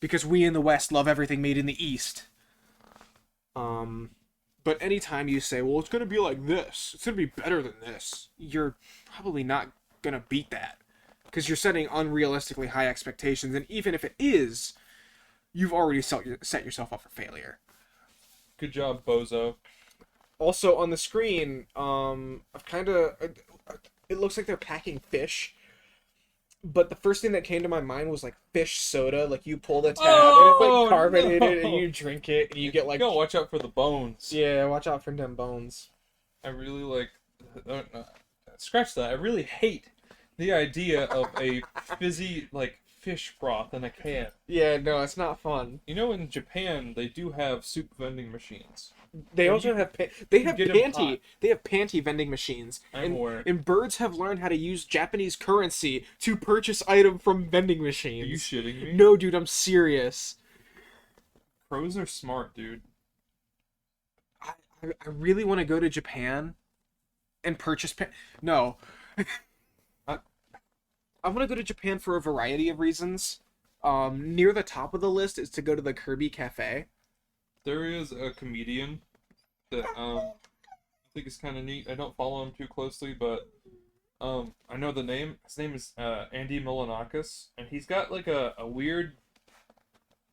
because we in the West love everything made in the East. But anytime you say, well, it's gonna be like this, it's gonna be better than this, you're probably not gonna beat that, because you're setting unrealistically high expectations, and even if it is, you've already set yourself up for failure. Good job, bozo. Also, on the screen, it looks like they're packing fish, but the first thing that came to my mind was like fish soda. Like you pull the tab and it's like carbonated, and you drink it and you get like. You gotta watch out for the bones. Yeah, watch out for them bones. I really like. Scratch that. I really hate the idea of a fizzy like fish broth in a can. Yeah, no, it's not fun. You know, in Japan they do have soup vending machines. They also have they have panty vending machines. I'm aware. And birds have learned how to use Japanese currency to purchase items from vending machines. Are you shitting me? No, dude, I'm serious. Crows are smart, dude. I really want to go to Japan and purchase No. I want to go to Japan for a variety of reasons. Near the top of the list is to go to the Kirby Cafe. There is a comedian that I think is kind of neat. I don't follow him too closely, but I know the name. His name is Andy Milonakis, and he's got like a weird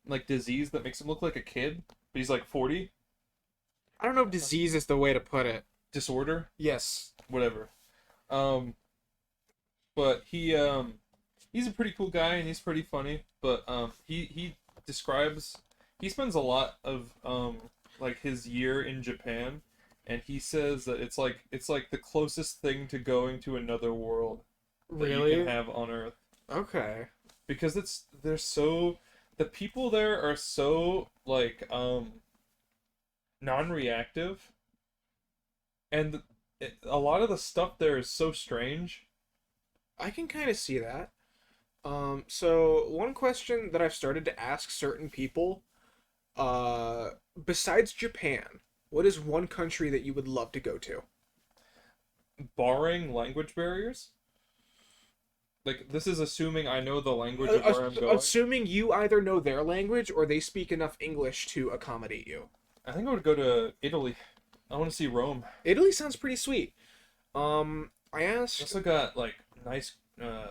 like disease that makes him look like a kid, but he's like 40. I don't know if disease is the way to put it. Disorder? Yes. Whatever. But he's a pretty cool guy and he's pretty funny. But he spends a lot of like his year in Japan, and he says that it's like the closest thing to going to another world that you can have on Earth. Okay. Because the people there are so like non-reactive, and a lot of the stuff there is so strange. I can kind of see that. So one question that I've started to ask certain people, besides Japan, what is one country that you would love to go to? Barring language barriers? Like, this is assuming I know the language of where I'm going. Assuming you either know their language or they speak enough English to accommodate you. I think I would go to Italy. I want to see Rome. Italy sounds pretty sweet. I asked... They also got, like, nice,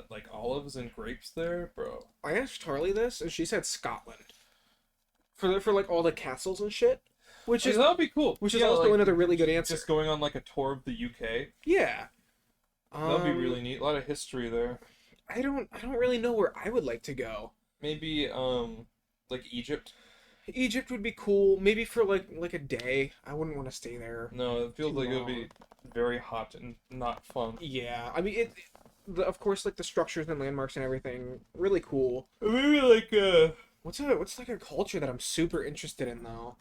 like, olives and grapes there, bro. I asked Charlie this, and she said Scotland. For like, all the castles and shit. Which is... That would be cool. Which is also like, another really good answer. Just going on, like, a tour of the UK. Yeah. That would be really neat. A lot of history there. I don't really know where I would like to go. Maybe, Like Egypt? Egypt would be cool, maybe for like a day. I wouldn't want to stay there No, it feels too like it would long. be very hot and not fun. Yeah, I mean of course, like the structures and landmarks and everything, really cool. Maybe like What's like a culture that I'm super interested in though?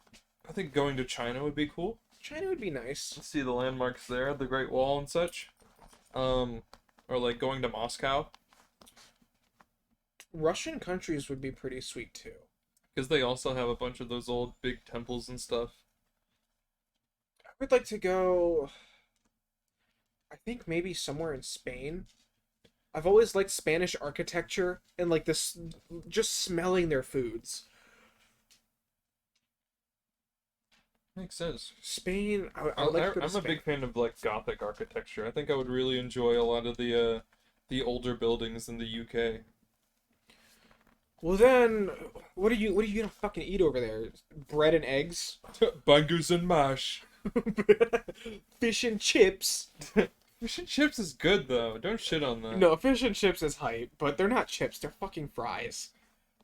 I think going to China would be cool. China would be nice. See the landmarks there, the Great Wall and such. Um, or like going to Moscow Russian countries would be pretty sweet too. because they also have a bunch of those old big temples and stuff. I would like to go. I think maybe somewhere in Spain. I've always liked Spanish architecture and like this, just smelling their foods. Makes sense. Spain, I would like to go to I'm a Spain. big fan of like Gothic architecture. I think I would really enjoy a lot of the older buildings in the UK. Well then, what are you gonna fucking eat over there? Bread and eggs, Bangers and mash. fish and chips. Fish and chips is good though. Don't shit on that. No, fish and chips is hype, but they're not chips. They're fucking fries.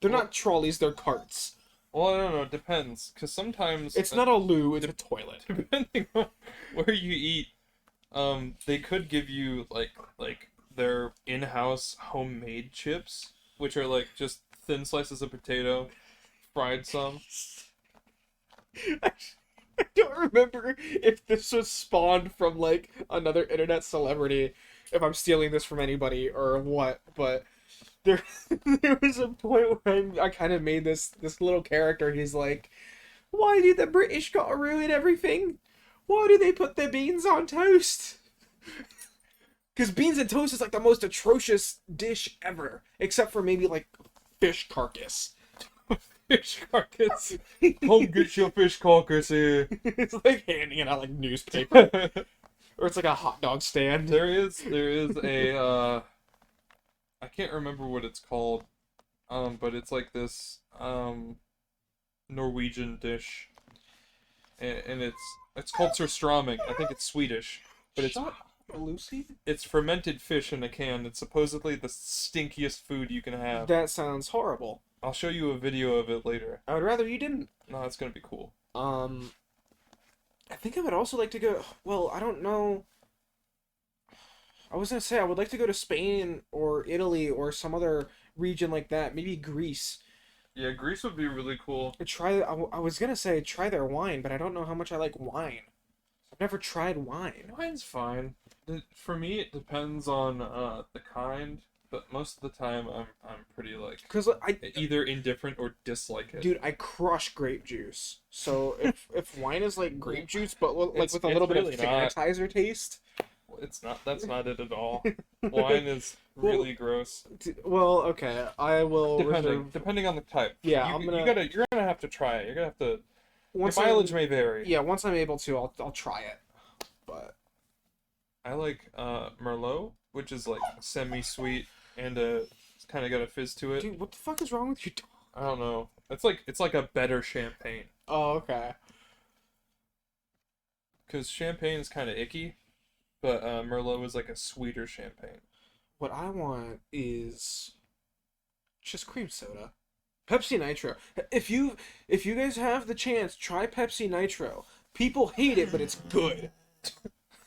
They're Well- not trolleys. They're carts. Well, I don't know. It depends. Because sometimes It's not a loo. It's a toilet. depending on where you eat, they could give you like their in-house homemade chips, which are like just thin slices of potato, fried some. I don't remember if this was spawned from like another internet celebrity, if I'm stealing this from anybody or what, but there there was a point where I kind of made this little character. He's like, "Why do the British gotta ruin everything? Why do they put their beans on toast?" Because beans and toast is like the most atrocious dish ever, except for maybe like fish carcass. Fish carcass. Come get your fish carcass here. It's like handing it out like newspaper, or it's like a hot dog stand. there is a I can't remember what it's called, but it's like this Norwegian dish, and it's called surströmming. I think it's Swedish, but Shut up, Lucy. it's fermented fish in a can. It's supposedly the stinkiest food you can have. That sounds horrible. I'll show you a video of it later. I would rather you didn't. No, it's gonna be cool. I think I would also like to go. Well, I don't know. I was gonna say I would like to go to Spain or Italy or some other region like that. Maybe Greece. Yeah, Greece would be really cool. I was gonna say try their wine, but I don't know how much I like wine. I've never tried wine. Wine's fine. For me, it depends on the kind, but most of the time I'm pretty like Cause I, either indifferent or dislike it. dude, I crush grape juice. So if wine is like grape juice, but like It's- with a it's little bit really of not. sanitizer taste. It's not. That's not it at all. Wine is really gross. Well, okay, I will reserve. Depending on the type. Yeah, You're gonna have to try it. You're gonna have to. Once Your mileage I'm, may vary. yeah, once I'm able to, I'll try it. But I like Merlot, which is like semi-sweet and it's kind of got a fizz to it. dude, what the fuck is wrong with you? I don't know. It's like a better champagne. Oh, okay. Because champagne is kind of icky, but Merlot is like a sweeter champagne. What I want is just cream soda. Pepsi Nitro. If you guys have the chance, try Pepsi Nitro. People hate it, but it's good.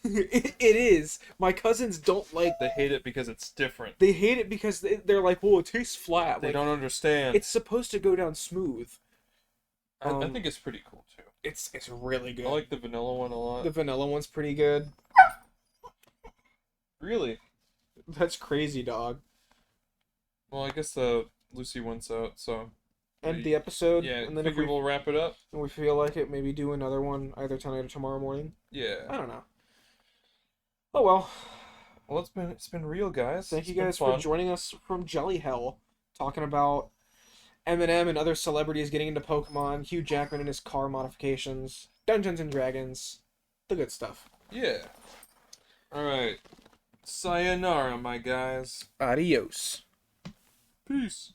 It is. My cousins don't like. They hate it because it's different. They hate it because they're like, "Well, it tastes flat." They Like, don't understand. it's supposed to go down smooth. I think it's pretty cool too. It's really good. I like the vanilla one a lot. The vanilla one's pretty good. Really? That's crazy, dog. Well, I guess the Lucy one's out, so End the episode, yeah. and then if Figure we'll wrap it up. we feel like it, maybe do another one either tonight or tomorrow morning. I Yeah. don't know. Oh well. Well, it's been real, guys. Thank It's you been guys for fun. joining us from Jelly Hell, talking about Eminem and other celebrities getting into Pokemon, Hugh Jackman and his car modifications, Dungeons and Dragons, the good stuff. Yeah. All right. Sayonara, my guys. Adios. Peace.